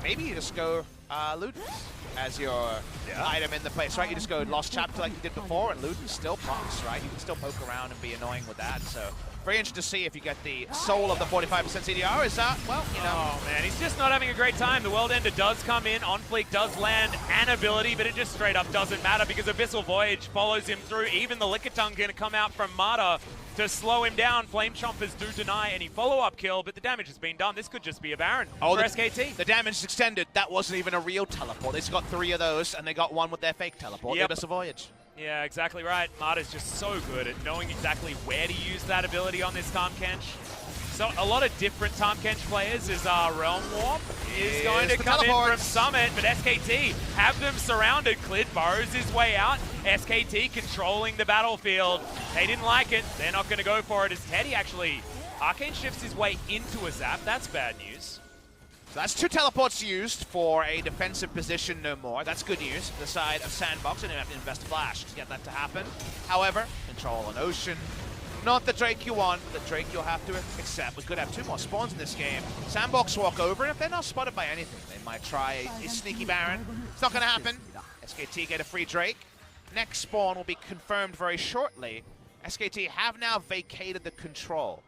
Maybe you just go Ludens as your item in the place, right? You just go Lost Chapter like you did before, and Ludens still pops, right? You can still poke around and be annoying with that. So very interested to see if you get the soul of the 45% CDR. Is that, well, you know. Oh, man, he's just not having a great time. The World Ender does come in. OnFleek does land an ability, but it just straight up doesn't matter because Abyssal Voyage follows him through. Even the Lickitung going to come out from Marta to slow him down. Flame Chompers do deny any follow-up kill, but the damage has been done. This could just be a Baron for SKT. The damage is extended. That wasn't even a real teleport. They've got 3 of those, and they got 1 with their fake teleport. Yep. The Abyssal Voyage. Yeah, exactly right. Marta's just so good at knowing exactly where to use that ability on this Tahm Kench. So a lot of different Tahm Kench players as Realm Warp is going to come in from Summit, but SKT have them surrounded. Clid burrows his way out. SKT controlling the battlefield. They didn't like it. They're not going to go for it as Teddy actually Arcane shifts his way into a zap. That's bad news. So that's 2 teleports used for a defensive position, no more. That's good news for the side of Sandbox. They didn't have to invest a flash to get that to happen. However, control an Ocean. Not the Drake you want, the Drake you'll have to accept. We could have 2 more spawns in this game. Sandbox walk over, and if they're not spotted by anything, they might try a sneaky Baron. It's not going to happen. SKT get a free Drake. Next spawn will be confirmed very shortly. SKT have now vacated the control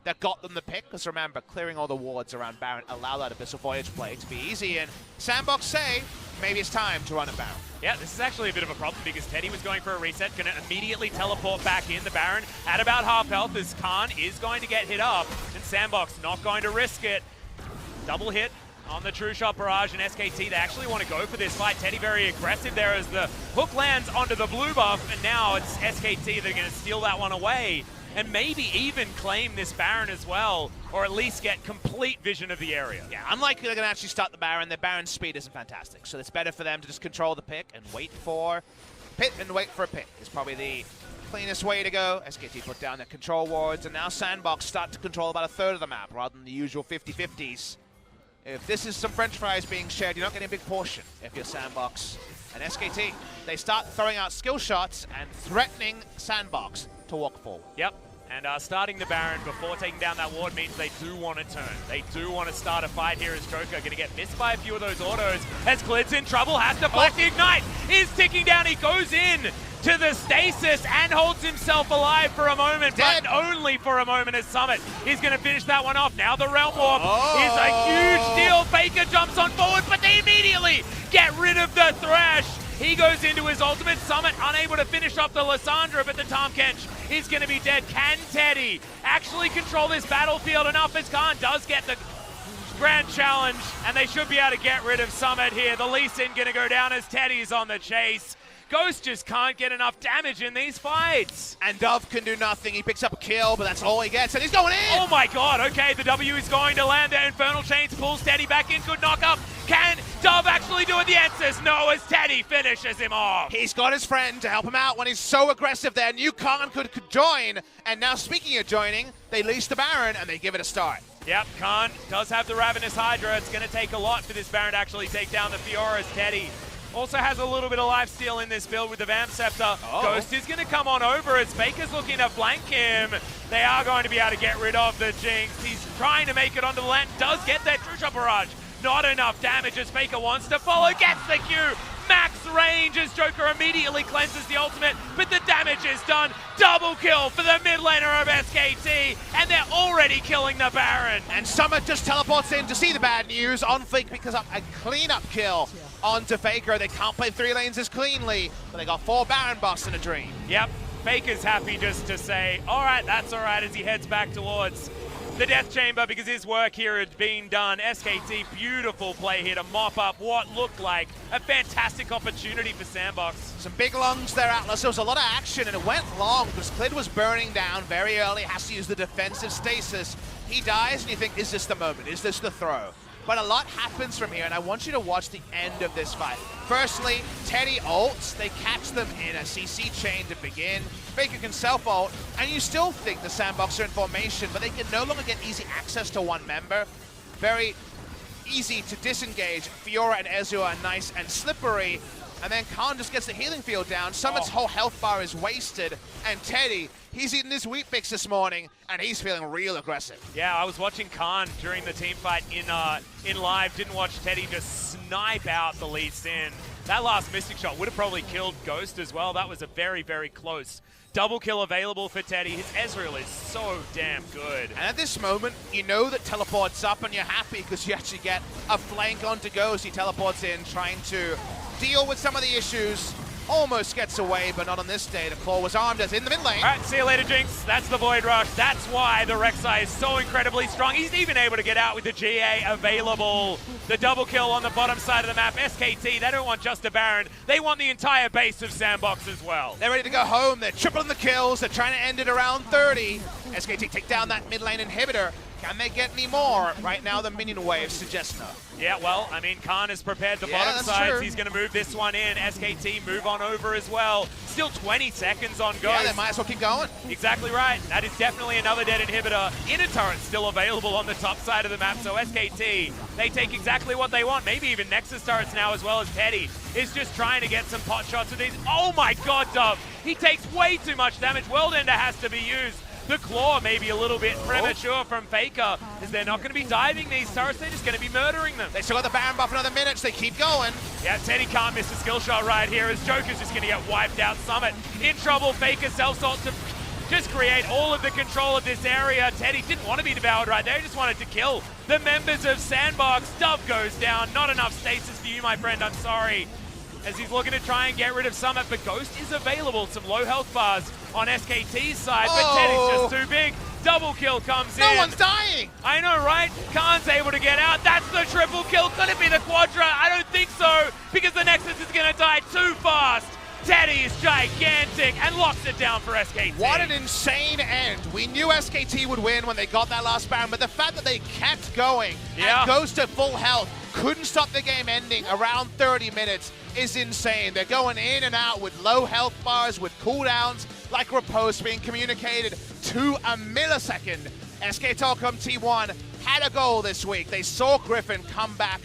that got them the pick, because remember, clearing all the wards around Baron allow that Abyssal Voyage play to be easy, and Sandbox say, maybe it's time to run a Baron. Yeah, this is actually a bit of a problem because Teddy was going for a reset, going to immediately teleport back in the Baron at about half health as Khan is going to get hit up, and Sandbox not going to risk it. Double hit on the True Shot Barrage, and SKT, they actually want to go for this fight. Teddy very aggressive there as the hook lands onto the blue buff, and now it's SKT that are going to steal that one away and maybe even claim this Baron as well, or at least get complete vision of the area. Yeah, unlikely they're going to actually start the Baron. Their Baron speed isn't fantastic, so it's better for them to just control the pick and wait for a pick is probably the cleanest way to go. SKT put down their control wards, and now Sandbox start to control about a third of the map rather than the usual 50-50s. If this is some french fries being shared, you're not getting a big portion if you're Sandbox. And SKT, they start throwing out skill shots and threatening Sandbox to walk forward. Yep. And starting the Baron before taking down that ward means they do want to turn. They do want to start a fight here as Joker. Going to get missed by a few of those autos. As Clid's in trouble, has to flash the Ignite. Is ticking down. He goes in to the stasis and holds himself alive for a moment, but only for a moment as Summit is going to finish that one off. Now the Realm Warp is a huge deal. FLICKR jumps on forward, but they immediately get rid of the Thresh. He goes into his ultimate. Summit unable to finish off the Lissandra, but the Tahm-Kench is going to be dead. Can Teddy actually control this battlefield enough as Khan does get the grand challenge, and they should be able to get rid of Summit here. The Lee Sin going to go down as Teddy's on the chase. Ghost just can't get enough damage in these fights. And Dove can do nothing. He picks up a kill, but that's all he gets, and he's going in! Oh my god, okay, the W is going to land there. Infernal Chains pulls Teddy back in. Good knock up. Can Dove actually do it? The answer is no, as Teddy finishes him off. He's got his friend to help him out when he's so aggressive there. New Khan could join, and now speaking of joining, they leash the Baron and they give it a start. Yep, Khan does have the Ravenous Hydra. It's going to take a lot for this Baron to actually take down the FLICKR as Teddy also has a little bit of lifesteal in this build with the Vamp Scepter. Ghost is going to come on over as Faker's looking to flank him. They are going to be able to get rid of the Jinx. He's trying to make it onto the land. Does get that True Shot Barrage. Not enough damage as Faker wants to follow. Gets the Q. Max range as Joker immediately cleanses the ultimate, but the damage is done. Double kill for the mid laner of SKT, and they're already killing the Baron. And Summit just teleports in to see the bad news. OnFleek picks up a cleanup kill onto FLICKR. They can't play 3 lanes as cleanly, but they got 4 Baron buffs in a dream. Yep, Faker's happy just to say, all right, that's all right, as he heads back towards the Death Chamber because his work here had been done. SKT, beautiful play here to mop up what looked like a fantastic opportunity for Sandbox. Some big lungs there, Atlas. There was a lot of action, and it went long because Clid was burning down very early, has to use the defensive stasis. He dies, and you think, is this the moment? Is this the throw? But a lot happens from here, and I want you to watch the end of this fight. Firstly, Teddy ults. They catch them in a CC chain to begin. FLICKR can self-ult, and you still think the Sandbox are in formation, but they can no longer get easy access to one member. Very easy to disengage. Fiora and Ezreal are nice and slippery, and then Khan just gets the healing field down. Summit's whole health bar is wasted, and Teddy, he's eaten his wheat bix this morning, and he's feeling real aggressive. Yeah, I was watching Khan during the team fight in live. Didn't watch Teddy just snipe out the Lee Sin. That last Mystic Shot would have probably killed Ghost as well. That was a very, very close double kill available for Teddy. His Ezreal is so damn good. And at this moment, you know that teleport's up, and you're happy because you actually get a flank onto Ghost. He teleports in, trying to deal with some of the issues. Almost gets away, but not on this day. The Claw was armed as in the mid lane. All right, see you later, Jinx. That's the Void Rush. That's why the Rek'Sai is so incredibly strong. He's even able to get out with the GA available. The double kill on the bottom side of the map. SKT, they don't want just a Baron. They want the entire base of Sandbox as well. They're ready to go home. They're tripling the kills. They're trying to end it around 30. SKT take down that mid lane inhibitor. Can they get any more? Right now, the minion wave suggests no. Yeah, well, I mean, Khan has prepared the bottom sides. True. He's going to move this one in. SKT move on over as well. Still 20 seconds on Ghost. Yeah, they might as well keep going. Exactly right. That is definitely another dead inhibitor. Inner turret still available on the top side of the map. So SKT, they take exactly what they want. Maybe even Nexus turrets now as well, as Teddy is just trying to get some pot shots with these. Oh my god, Dove. He takes way too much damage. World Ender has to be used. The Claw may be a little bit premature from FLICKR, as they're not going to be diving these turrets, they're just going to be murdering them. They still got the Baron buff another minute, so they keep going. Yeah, Teddy can't miss a skill shot right here, as Joker's just going to get wiped out. Summit in trouble. FLICKR self-ult to just create all of the control of this area. Teddy didn't want to be devoured right there, he just wanted to kill the members of Sandbox. Dove goes down, not enough stasis for you, my friend, I'm sorry. As he's looking to try and get rid of Summit, but Ghost is available. Some low health bars on SKT's side, but Teddy's just too big. Double kill comes in. No one's dying! I know, right? Khan's able to get out. That's the triple kill. Could it be the Quadra? I don't think so, because the Nexus is going to die too fast. Teddy is gigantic and locks it down for SKT. What an insane end. We knew SKT would win when they got that last Baron, but the fact that they kept going and Ghost at full health, couldn't stop the game ending around 30 minutes is insane. They're going in and out with low health bars, with cooldowns, like Repose being communicated to a millisecond. SK Telecom T1 had a goal this week. They saw Griffin come back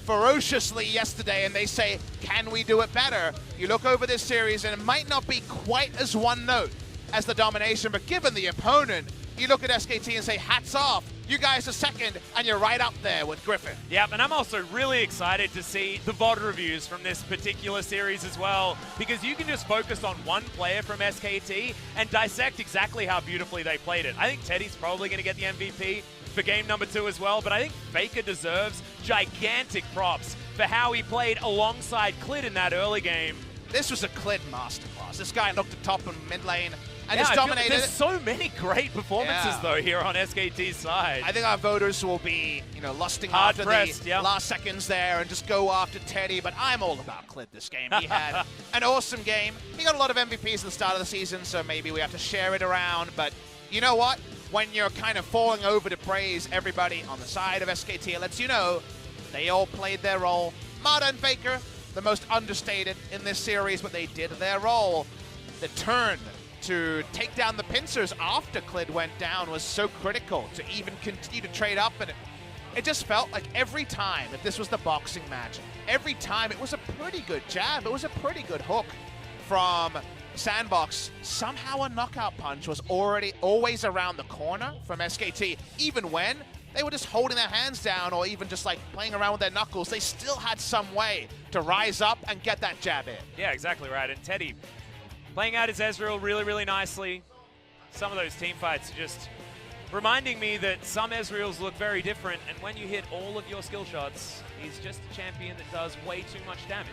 ferociously yesterday, and they say, can we do it better? You look over this series, and it might not be quite as one note as the domination, but given the opponent, you look at SKT and say, hats off. You guys are second, and you're right up there with Griffin. Yep, and I'm also really excited to see the VOD reviews from this particular series as well, because you can just focus on one player from SKT and dissect exactly how beautifully they played it. I think Teddy's probably going to get the MVP for game number 2 as well, but I think FLICKR deserves gigantic props for how he played alongside Clid in that early game. This was a Clid masterclass. This guy looked at top and mid lane and yeah, just dominated. There's so many great performances though here on SKT's side. I think our voters will be, lusting hard after pressed, the last seconds there and just go after Teddy, but I'm all about Clid this game. He had an awesome game. He got a lot of MVPs at the start of the season, so maybe we have to share it around, but you know what? When you're kind of falling over to praise everybody on the side of SKT, it lets you know they all played their role. Mada and FLICKR, the most understated in this series, but they did their role. The turn to take down the pincers after Clid went down was so critical to even continue to trade up, and it just felt like every time, if this was the boxing match, every time it was a pretty good jab, it was a pretty good hook from Sandbox. Somehow a knockout punch was always around the corner from SKT, even when they were just holding their hands down or even just like playing around with their knuckles. They still had some way to rise up and get that jab in. Yeah, exactly right. And Teddy playing out his Ezreal really, really nicely. Some of those team fights are just reminding me that some Ezreals look very different, and when you hit all of your skill shots, he's just a champion that does way too much damage.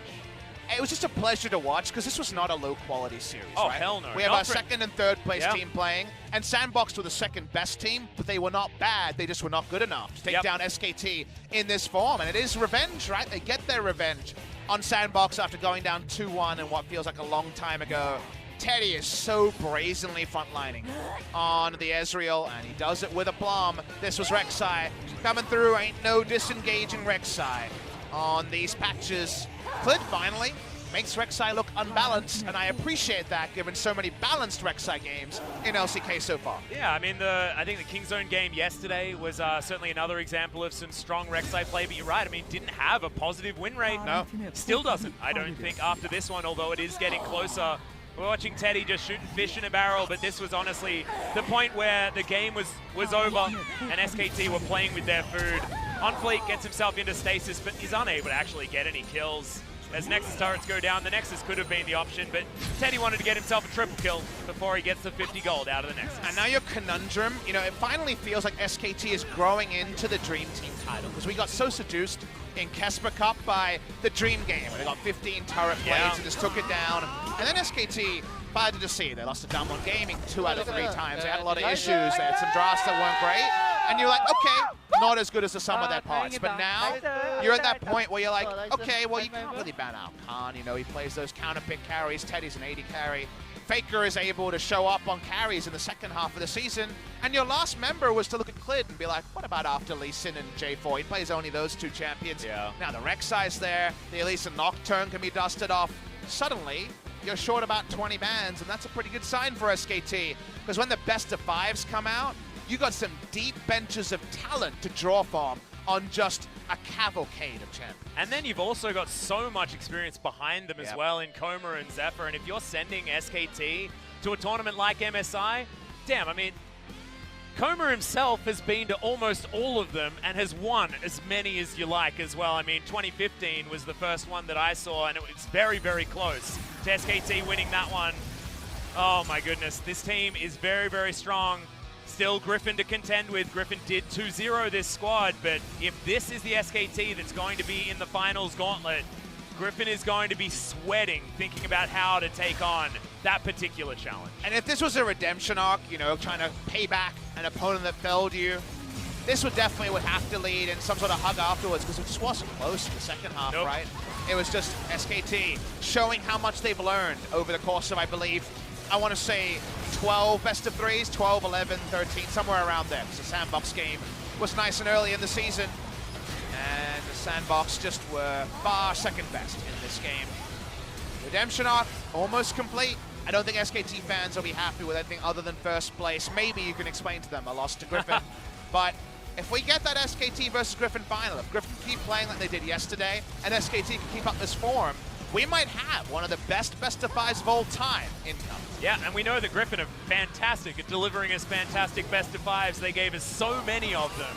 It was just a pleasure to watch because this was not a low-quality series, oh, right? Hell no. We have our second and third place team playing, and Sandbox were the second best team, but they were not bad. They just were not good enough to take down SKT in this form, and it is revenge, right? They get their revenge on Sandbox after going down 2-1 in what feels like a long time ago. Teddy is so brazenly frontlining on the Ezreal, and he does it with aplomb. This was Rek'Sai coming through. Ain't no disengaging Rek'Sai on these patches. Clid finally makes Rek'Sai look unbalanced, and I appreciate that given so many balanced Rek'Sai games in LCK so far. Yeah, I mean, I think the Kingzone game yesterday was certainly another example of some strong Rek'Sai play, but you're right, I mean, didn't have a positive win rate. No. Still doesn't, I don't think, after this one, although it is getting closer. We're watching Teddy just shooting fish in a barrel, but this was honestly the point where the game was over and SKT were playing with their food. OnFleek gets himself into stasis, but he's unable to actually get any kills. As Nexus turrets go down, the Nexus could have been the option, but Teddy wanted to get himself a triple kill before he gets the 50 gold out of the Nexus. And now your conundrum, it finally feels like SKT is growing into the Dream Team title, because we got so seduced in Kesper Cup by the Dream game, where they got 15 turret plays and just took it down. And then SKT, bad to just see, they lost to Damwon Gaming 2 out of 3 times. They had a lot of issues. They had some drafts that weren't great. And you're like, okay, not as good as the sum of their parts. But now, you're at that point where you're like, okay, well, you can't really ban out Khan. He plays those counter pick carries. Teddy's an 80 carry. FLICKR is able to show up on carries in the second half of the season. And your last member was to look at Clid and be like, what about after Lee Sin and J4? He plays only those 2 champions. Yeah. Now the Rek'Sai's there. The Elisa Nocturne can be dusted off. Suddenly, you're short about 20 bans, and that's a pretty good sign for SKT. Because when the best of 5s come out, you got some deep benches of talent to draw from on just a cavalcade of champions. And then you've also got so much experience behind them as well in Coma and Zephyr, and if you're sending SKT to a tournament like MSI, damn, I mean, Coma himself has been to almost all of them and has won as many as you like as well. I mean, 2015 was the first one that I saw, and it was very, very close to SKT winning that one. Oh my goodness, this team is very, very strong. Still Griffin to contend with. Griffin did 2-0 this squad, but if this is the SKT that's going to be in the finals gauntlet, Griffin is going to be sweating thinking about how to take on that particular challenge. And if this was a redemption arc, you know, trying to pay back an opponent that failed you, this would have to lead in some sort of hug afterwards, because it just wasn't close in the second half, right? It was just SKT showing how much they've learned over the course of, I believe, I want to say 12 best of threes, 12, 11, 13, somewhere around there. Because the Sandbox game was nice and early in the season. And the Sandbox just were far second best in this game. Redemption arc almost complete. I don't think SKT fans will be happy with anything other than first place. Maybe you can explain to them a loss to Griffin. But if we get that SKT versus Griffin final, if Griffin keep playing like they did yesterday, and SKT can keep up this form, we might have one of the best of fives of all time incoming. Yeah, and we know that Griffin are fantastic at delivering us fantastic best of fives. They gave us so many of them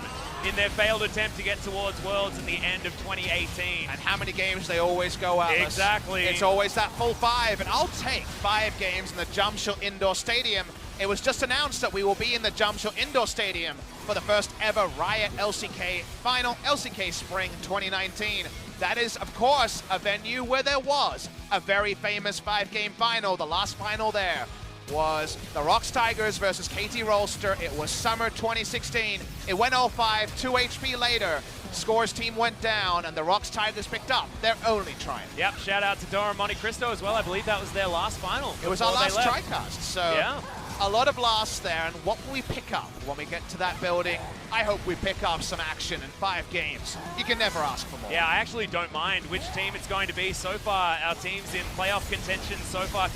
in their failed attempt to get towards Worlds in the end of 2018. And how many games they always go out. Exactly. It's always that full 5, and I'll take 5 games in the Jamshid Indoor Stadium. It was just announced that we will be in the Jamshid Indoor Stadium for the first ever Riot LCK final, LCK Spring 2019. That is, of course, a venue where there was a very famous 5-game final. The last final there was the Rocks Tigers versus KT Rolster. It was summer 2016. It went 0-5, 2 HP later. Scores team went down, and the Rocks Tigers picked up their only triumph. Yep, shout out to Dora Monte Cristo as well. I believe that was their last final. It was our last TriCast, so yeah. A lot of lasts there, and what will we pick up when we get to that building? I hope we pick up some action in 5 games. You can never ask for more. Yeah, I actually don't mind which team it's going to be. So far, our teams in playoff contention so far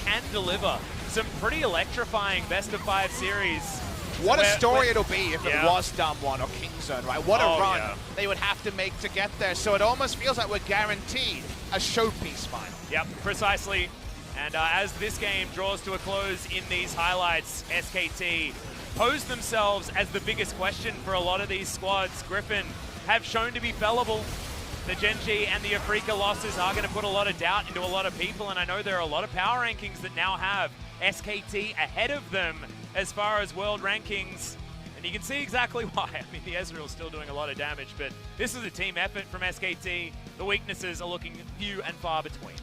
can deliver some pretty electrifying best-of-5 series. What a story it'll be if it was Damwon or Kingzone, right? What a run they would have to make to get there. So it almost feels like we're guaranteed a showpiece final. Yep, precisely. And as this game draws to a close in these highlights, SKT pose themselves as the biggest question for a lot of these squads. Griffin have shown to be fallible. The Genji and the FLICKR losses are going to put a lot of doubt into a lot of people, and I know there are a lot of power rankings that now have SKT ahead of them as far as world rankings. And you can see exactly why. I mean, the Ezreal's still doing a lot of damage, but this is a team effort from SKT. The weaknesses are looking few and far between.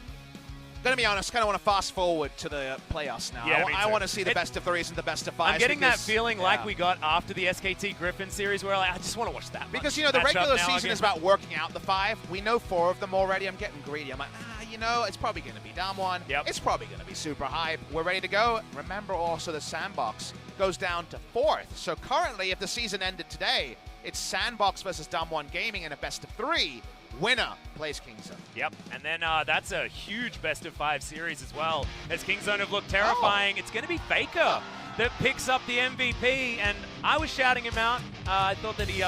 Gonna be honest, kind of want to fast forward to the playoffs now. Yeah, I want to see the best of threes and the best of fives. I'm getting that feeling like we got after the SKT Griffin series, where I just want to watch that. Because, you know, the regular season is about working out the 5. We know 4 of them already. I'm getting greedy. I'm like, you know, it's probably going to be Damwon. Yep. It's probably going to be super hype. We're ready to go. Remember also the Sandbox goes down to 4th. So currently, if the season ended today, it's Sandbox versus Damwon Gaming in a best of 3. Winner plays Kingzone. Yep, and then that's a huge best-of-5 series as well. As Kingzone have looked terrifying, it's going to be FLICKR that picks up the MVP, and I was shouting him out. I thought that he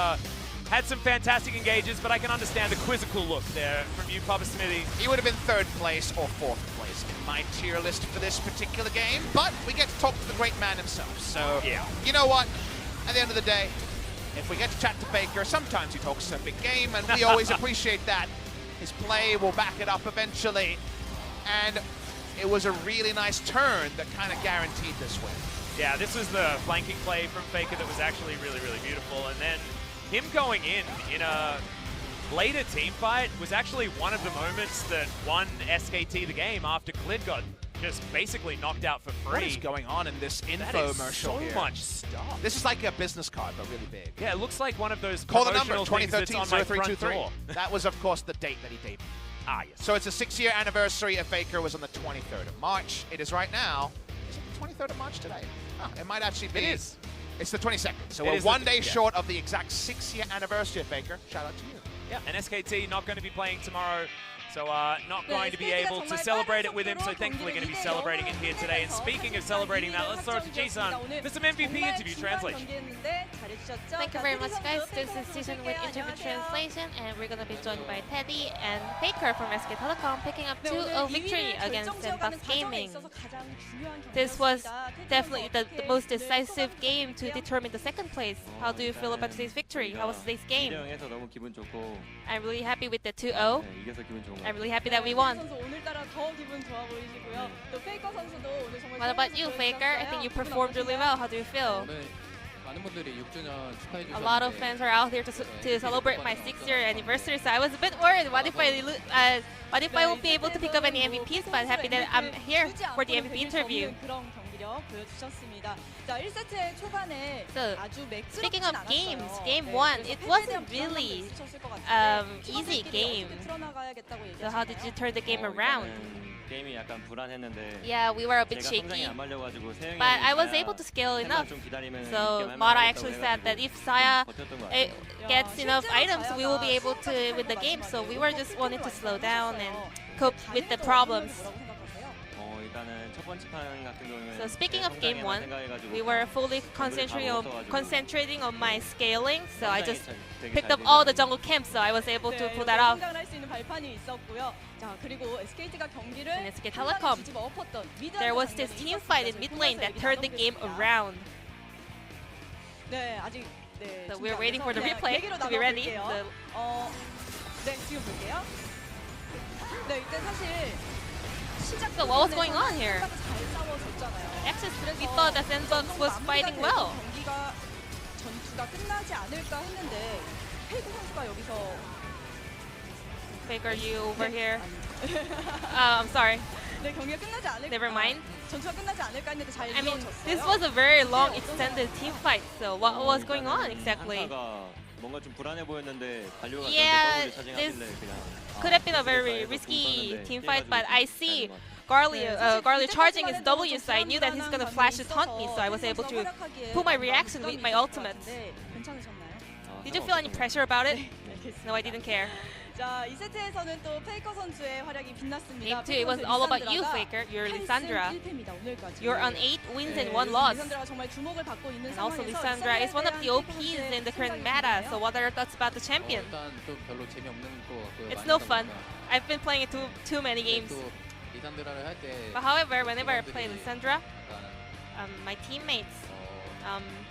had some fantastic engages, but I can understand the quizzical look there from you, Papa Smithy. He would have been 3rd place or 4th place in my tier list for this particular game, but we get to talk to the great man himself. So, yeah. You know what? At the end of the day, if we get to chat to FLICKR, sometimes he talks a big game, and we always appreciate that. His play will back it up eventually. And it was a really nice turn that kind of guaranteed this win. Yeah, this was the flanking play from FLICKR that was actually really, really beautiful. And then him going in a later team fight was actually one of the moments that won SKT the game after Clid got just basically knocked out for free. What is going on in this infomercial here? So much stuff. This is like a business card, but really big. Yeah, it looks like one of those Call the number, promotional things that's on my front 2013-0323. door. That was, of course, the date that he debuted. Ah, yes. So it's a 6-year anniversary of FLICKR was on the 23rd of March. It is right now. Is it the 23rd of March today? Oh, it might actually be. It is. It's the 22nd. So we're 1 day short of the exact 6-year anniversary of FLICKR. Shout out to you. Yeah, and SKT not going to be playing tomorrow. So not going to be able to celebrate it with him, so thankfully going to be celebrating it here today. And speaking of celebrating that, let's throw it to Ji-san for some MVP interview translation. Thank you very much, guys. This is Season with interview translation, and we're going to be joined by Teddy and FLICKR from SK Telecom, picking up 2-0 victory against Sandbox Gaming. This was definitely the most decisive game to determine the 2nd place. How do you feel about today's victory? How was today's game? I'm really happy with the 2-0. I'm really happy that we won. 선수 오늘따라 더 기분 좋아 보이시고요. 또 페이커 선수도 오늘 정말 What about you, FLICKR? I think you performed really well. How do you feel? 오늘 많은 분들이 6주년 축하해 A lot of 주셨는데 fans are out here to celebrate my 6-year anniversary, so I was a bit worried. What if I won't be able to pick up any MVPs? But happy that I'm here for the MVP interview. 그런 경기력 보여주셨습니다. 자, 1세트 초반에 So, 아주 speaking of 매끄럽진 games, 않았어요. game 네, one, 그래서 it 패배에 wasn't 대한 불안감도 really 있으셨을 것 같은데 easy 초반 game. 어떻게 풀어나가야겠다고 So how did you 얘기하시나요? turn the game around? 게임이 약간 불안했는데 Yeah, we were a bit 제가 성장이 shaky, 안 말려가지고 세영이 but I was able to scale enough. 좀 기다리면 So 게임 Mara 할만하겠다고 actually said that 해가지고 if Saya 버텼던 것 eh, 같아요. gets enough items, we will be able to win the game. So we were just wanting to slow down and cope with the problems. 일단은 첫 번째 판 같은 경우는 So speaking of game one, 생각해가지고 we were fully concentrating on my scaling. So I just picked up 되게 all 잘 the jungle camps, so I was able to 네, pull that off. 성장을 할 수 있는 발판이 있었고요. 자, 그리고 SKT가 경기를 And SK Telecom, 뒤집어 엎었던 미드 there was 한타 this 장면이 team fight in 있었습니다. mid lane that 보면서 turned the 얘기 game 나눠보겠습니다. around. 네, 아직 네. So we're 준비 안 waiting for the 돼서 replay 얘기로 to be ready. 나눠볼게요. 네, 지금 볼게요. 네, 이때 사실 시작 So what was going on here? 잘 싸워줬잖아요. Actually, we thought that Sandbox was fighting well. 경기가 전투가 끝나지 않을까 했는데 페이크 선수가 여기서 FLICKR, you over here? I'm sorry. 네, 경기가 끝나지 않을까. Never mind. 전투가 끝나지 않을까 했는데 잘 I mean, 이어졌어요. this was a very long, extended team fight. So what was going on exactly? 한타가 뭔가 좀 불안해 보였는데 발료가 Yeah, 더블을 차징하길래 그냥 Could have been a very risky team fight, but I see Garly charging his W, so I knew that he's gonna flash his taunt me, so I was able to pull my reaction with my ultimate. 괜찮으셨나요? Did you feel any pressure about it? 알겠습니다. No, I didn't care. 자, 이 세트에서는 또 페이커 선수의 활약이 빛났습니다. Game 2, it was all about you, FLICKR. You're Lissandra. You're on 8 wins and 1 loss. 리산드라가 정말 주목을 받고 있는 And also 상황에서 Lissandra is one of the OPs in the current meta, so what are your thoughts about the champion? 일단 좀 별로 재미없는 것 같고요. It's 많이 no 하다 fun. 보니까. I've been playing it too many games. 또 리산드라를 할 때 But however, whenever I play Lissandra, 약간 my teammates,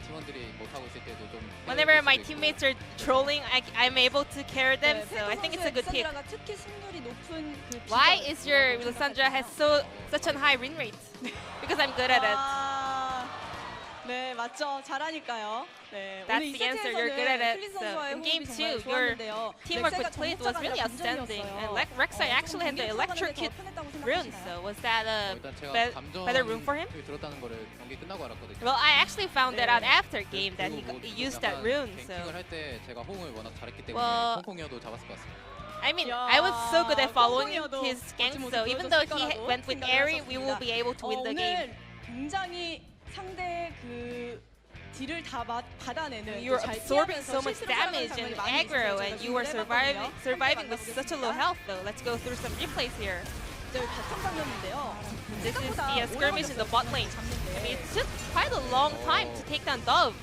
팀원들이 못하고 있을 때도 좀 whenever my teammates are trolling, I'm able to carry them, so I think it's a good pick. 특히 승률이 높은 그 Why is your Lissandra has such a high win rate? Because I'm good at it. 네, 맞죠. 잘하니까요. 네, That's 오늘 이 the answer. You're good at 세트에서는 it. 클리드 So 선수와의 in game 호흡이 2, 정말 your 좋았는데요. teamwork with 렉사이가 Clid was really 점수가 outstanding, and 감정이었어요. Rek'Sai actually had the 경기를 electrocute 더 편했다고 rune. 생각하시나요? So was that a 일단 제가 better rune for him? 감정이 들었다는 거를 경기 끝나고 알았거든요. Well, I actually found that out after game that 그리고 뭐 he used that 약간 rune. 갱킹을 So 할 때 제가 호응을 워낙 잘했기 때문에 Well, 홍콩이어도 잡았을 것 같습니다. I mean, I was so good at following 콩콩이어도 his gank. 멋진 So 모습 even though he 보여줬을 went with 거라고 Airy, we will 생각을 be able to win the game. 오늘 굉장히 상대 그 딜을 다 받아내는 You were 잘 absorbing 피하면서 so much 실수를 하는 damage and 장면이 많이 aggro, 있었어요. and 저희가 you were 준비를 해봤거든요. surviving with such a low 만나보겠습니다. health. Though, let's go through some replays here. 네, 바텀 장면인데요. This is 생각보다 the skirmish in the bot lane. I mean, it took quite a long time to take down Dove.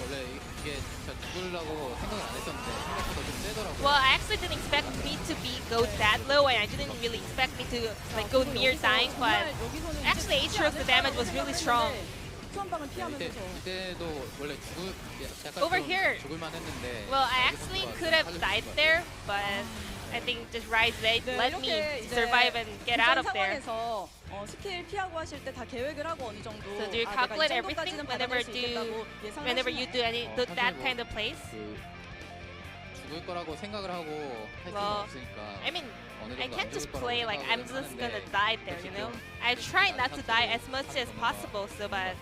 원래 이게 진짜 죽으려고 생각을 안 했었는데 생각보다 좀 세더라고요. Well, I actually didn't expect me to go that low, and I didn't really expect me to like go near dying. But actually, Aatrox, the damage was really strong. 수한방을 피하면서 이때도 원래 약간 Over 좀 here. 죽을만 했는데 Well, I actually could have died there, but I think just Rise let me survive and get out of there. 상황에서 스킬 피하고 하실 때 다 계획을 하고 어느 정도 So do you calculate everything whenever you do that kind of plays? 그 죽을 거라고 생각을 하고 할 수는 Well, 없으니까. I mean, 어느 I 정도 can't 안 just 죽을 play 거라고 like I'm 생각을 just gonna 하는데 die there, you know? I try not to die as much as possible, so but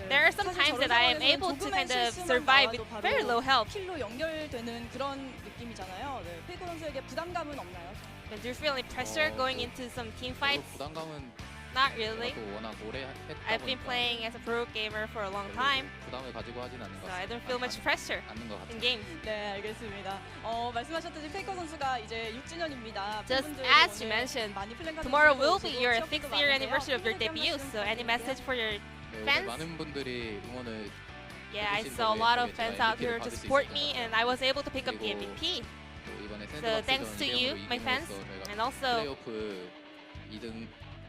there are some times that I am able to kind of survive with very low health. 킬로 연결되는 그런 느낌이잖아요. 네, 페이커 선수에게 부담감은 없나요? But do you feel any pressure going into some team fights? 부담감은 Not really. 저도 워낙 오래 했다 I've been 보니까 playing as a pro gamer for a long time, 부담을 가지고 하진 않는 것 so I 같아요. don't feel much pressure 않는 것 in 같아요. games. 네, 알겠습니다. 말씀하셨듯이 페이커 선수가 이제 6주년입니다. Just as you mentioned, tomorrow will be your 6th-year anniversary of your debut, so any message for your 네, fans? 많은 분들이 응원을 Yeah, I saw a lot of fans out here to support me, and I was able to pick up the MVP. 또 이번에 So thanks to you, my fans, and also 플레이오프 2등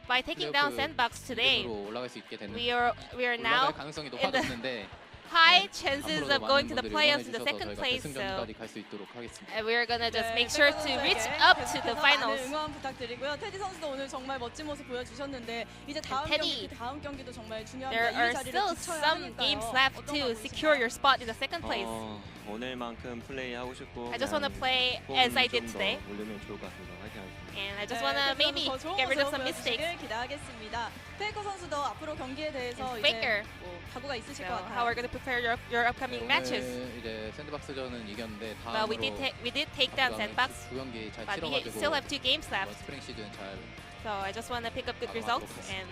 by taking down Sandbox today, 으로 올라갈 수 있게 됐는데 we are 올라갈 now 가능성이 in the 높아졌는데 high chances 앞으로도 of going to 많은 the 분들이 playoffs in the 응원해주셔서 second 저희가 place. So 결승전까지 갈 수 있도록 하겠습니다. we're gonna just make sure to 백호 reach 선수에게 up to the 계속해서 finals. 많은 응원 부탁드리고요. 테디 선수도 오늘 정말 멋진 모습 보여주셨는데 이제 다음 테디, 경기, 다음 경기도 정말 There 중요합니다. are 이 자리를 still 지켜야 some 하니까요. games left 어떤 to 거 secure 보이시나요? your spot in the second place. 오늘만큼 플레이하고 싶고 I just want to play as I did today. 올리면 좋을 것 같습니다. 화이팅 하겠습니다. And I just want to maybe 더 좋은 get rid of 모습 some mistakes. 보여주시길 기대하겠습니다. 페이커 선수도 앞으로 경기에 대해서 And FLICKR. 이제 뭐 각오가 있으실 So 것 같아요. how we're going to prepare your upcoming matches. 오늘 이제 샌드박스전은 이겼는데 Well, we 다음으로 did take down Sandbox, 두 경기 잘 but we 치러가지고 still have 2 games left. 스프링 시즌 잘 So I just want to pick up good 마감하도록 results 하겠습니다. and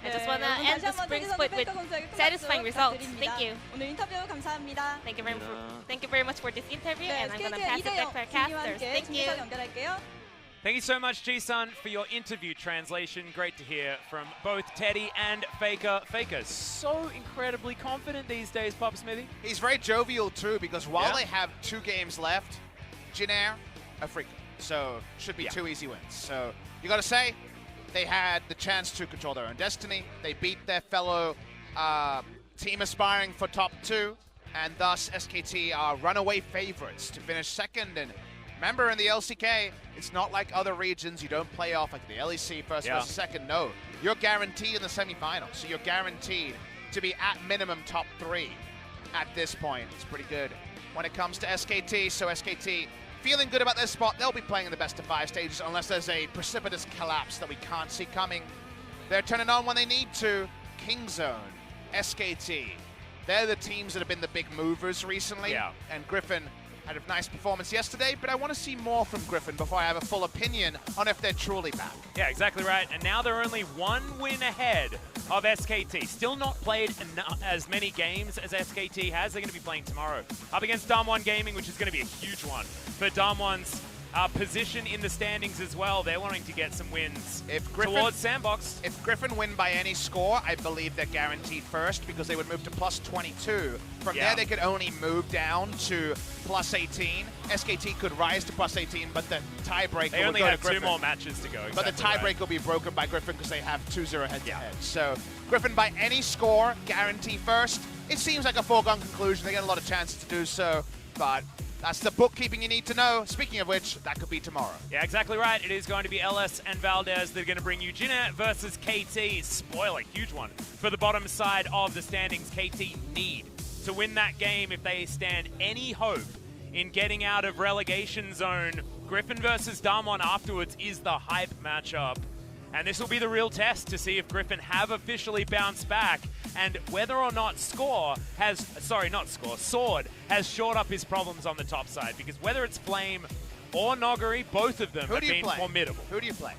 I just want to 여러분 end 다시 the 한번 spring 테디 선수, split with 페이커 선수에게 큰 satisfying 박수 results. 부탁드립니다. Thank you. 오늘 인터뷰 감사합니다. Thank you very much for this interview, 네, and I'm going to SKT pass it back to our 이대영 casters. 팀과 함께 Thank you. 중계선 연결할게요. Thank you so much, Ji-sun, for your interview translation. Great to hear from both Teddy and FLICKR. FLICKR, so incredibly confident these days, Papa Smithy. He's very jovial too, because while Yeah. they have 2 games left, Jinair, a freaker. So should be 2 easy wins. So you got to say, they had the chance to control their own destiny. They beat their fellow team aspiring for top 2, and thus SKT are runaway favorites to finish second. And remember, in the LCK, it's not like other regions. You don't play off like the LEC first Yeah. versus second. No, you're guaranteed in the semifinals. So you're guaranteed to be at minimum top 3 at this point. It's pretty good when it comes to SKT. So SKT feeling good about their spot. They'll be playing in the best of 5 stages unless there's a precipitous collapse that we can't see coming. They're turning on when they need to. Kingzone, SKT. They're the teams that have been the big movers recently. Yeah. And Griffin had a nice performance yesterday, but I want to see more from Griffin before I have a full opinion on if they're truly back. Yeah, exactly right. And now they're only 1 win ahead of SKT. Still not played as many games as SKT has. They're going to be playing tomorrow up against Damwon Gaming, which is going to be a huge one for Damwon's position in the standings as well. They're wanting to get some wins towards Sandbox. If Griffin win by any score, I believe they're guaranteed first because they would move to plus 22. From there, they could only move down to plus 18. SKT could rise to plus 18, but the tiebreaker They only would go have to Griffin. 2 more matches to go. But the exactly tiebreak right. will be broken by Griffin because they have 2-0 head-to-head. So Griffin by any score, guarantee first. It seems like a foregone conclusion. They get a lot of chances to do so, but that's the bookkeeping you need to know. Speaking of which, that could be tomorrow. Yeah, exactly right. It is going to be LS and Valdez that are going to bring you Jinair versus KT. Spoiler, huge one. For the bottom side of the standings, KT need to win that game if they stand any hope in getting out of relegation zone. Griffin versus Damwon afterwards is the hype matchup. And this will be the real test to see if Griffin have officially bounced back and whether or not Sword has shored up his problems on the top side. Because whether it's Flame or Noggery, both of them have been formidable. Who do you play?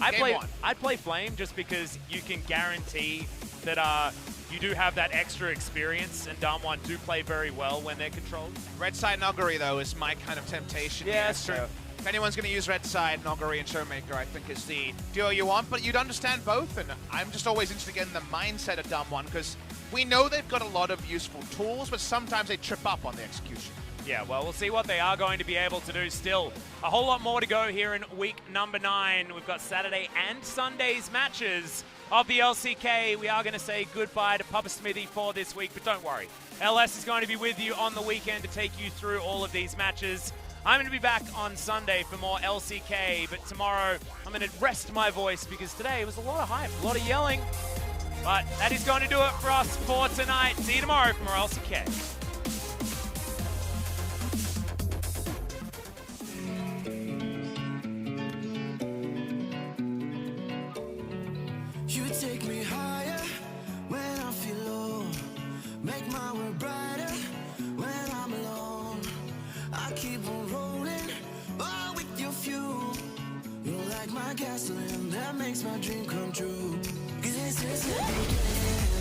I'd play Flame just because you can guarantee that you do have that extra experience, and Damwon do play very well when they're controlled. Red side Noggery, though, is my kind of temptation. Yeah, here. that's true. So if anyone's going to use red side, Noggery and Showmaker, I think is the duo you want, but you'd understand both, and I'm just always interested in the mindset of Damwon, because we know they've got a lot of useful tools, but sometimes they trip up on the execution. Yeah, well, we'll see what they are going to be able to do still. A whole lot more to go here in week number 9. We've got Saturday and Sunday's matches of the LCK. We are going to say goodbye to Papa Smithy for this week, but don't worry. LS is going to be with you on the weekend to take you through all of these matches. I'm going to be back on Sunday for more LCK, but tomorrow I'm going to rest my voice because today was a lot of hype, a lot of yelling. But that is going to do it for us for tonight. See you tomorrow for more LCK. You take me higher when I feel low. Make my world brighter when I'm alone. I keep on rolling, all with your fuel. You're like my gasoline that makes my dream come true. 'Cause this is the beginning.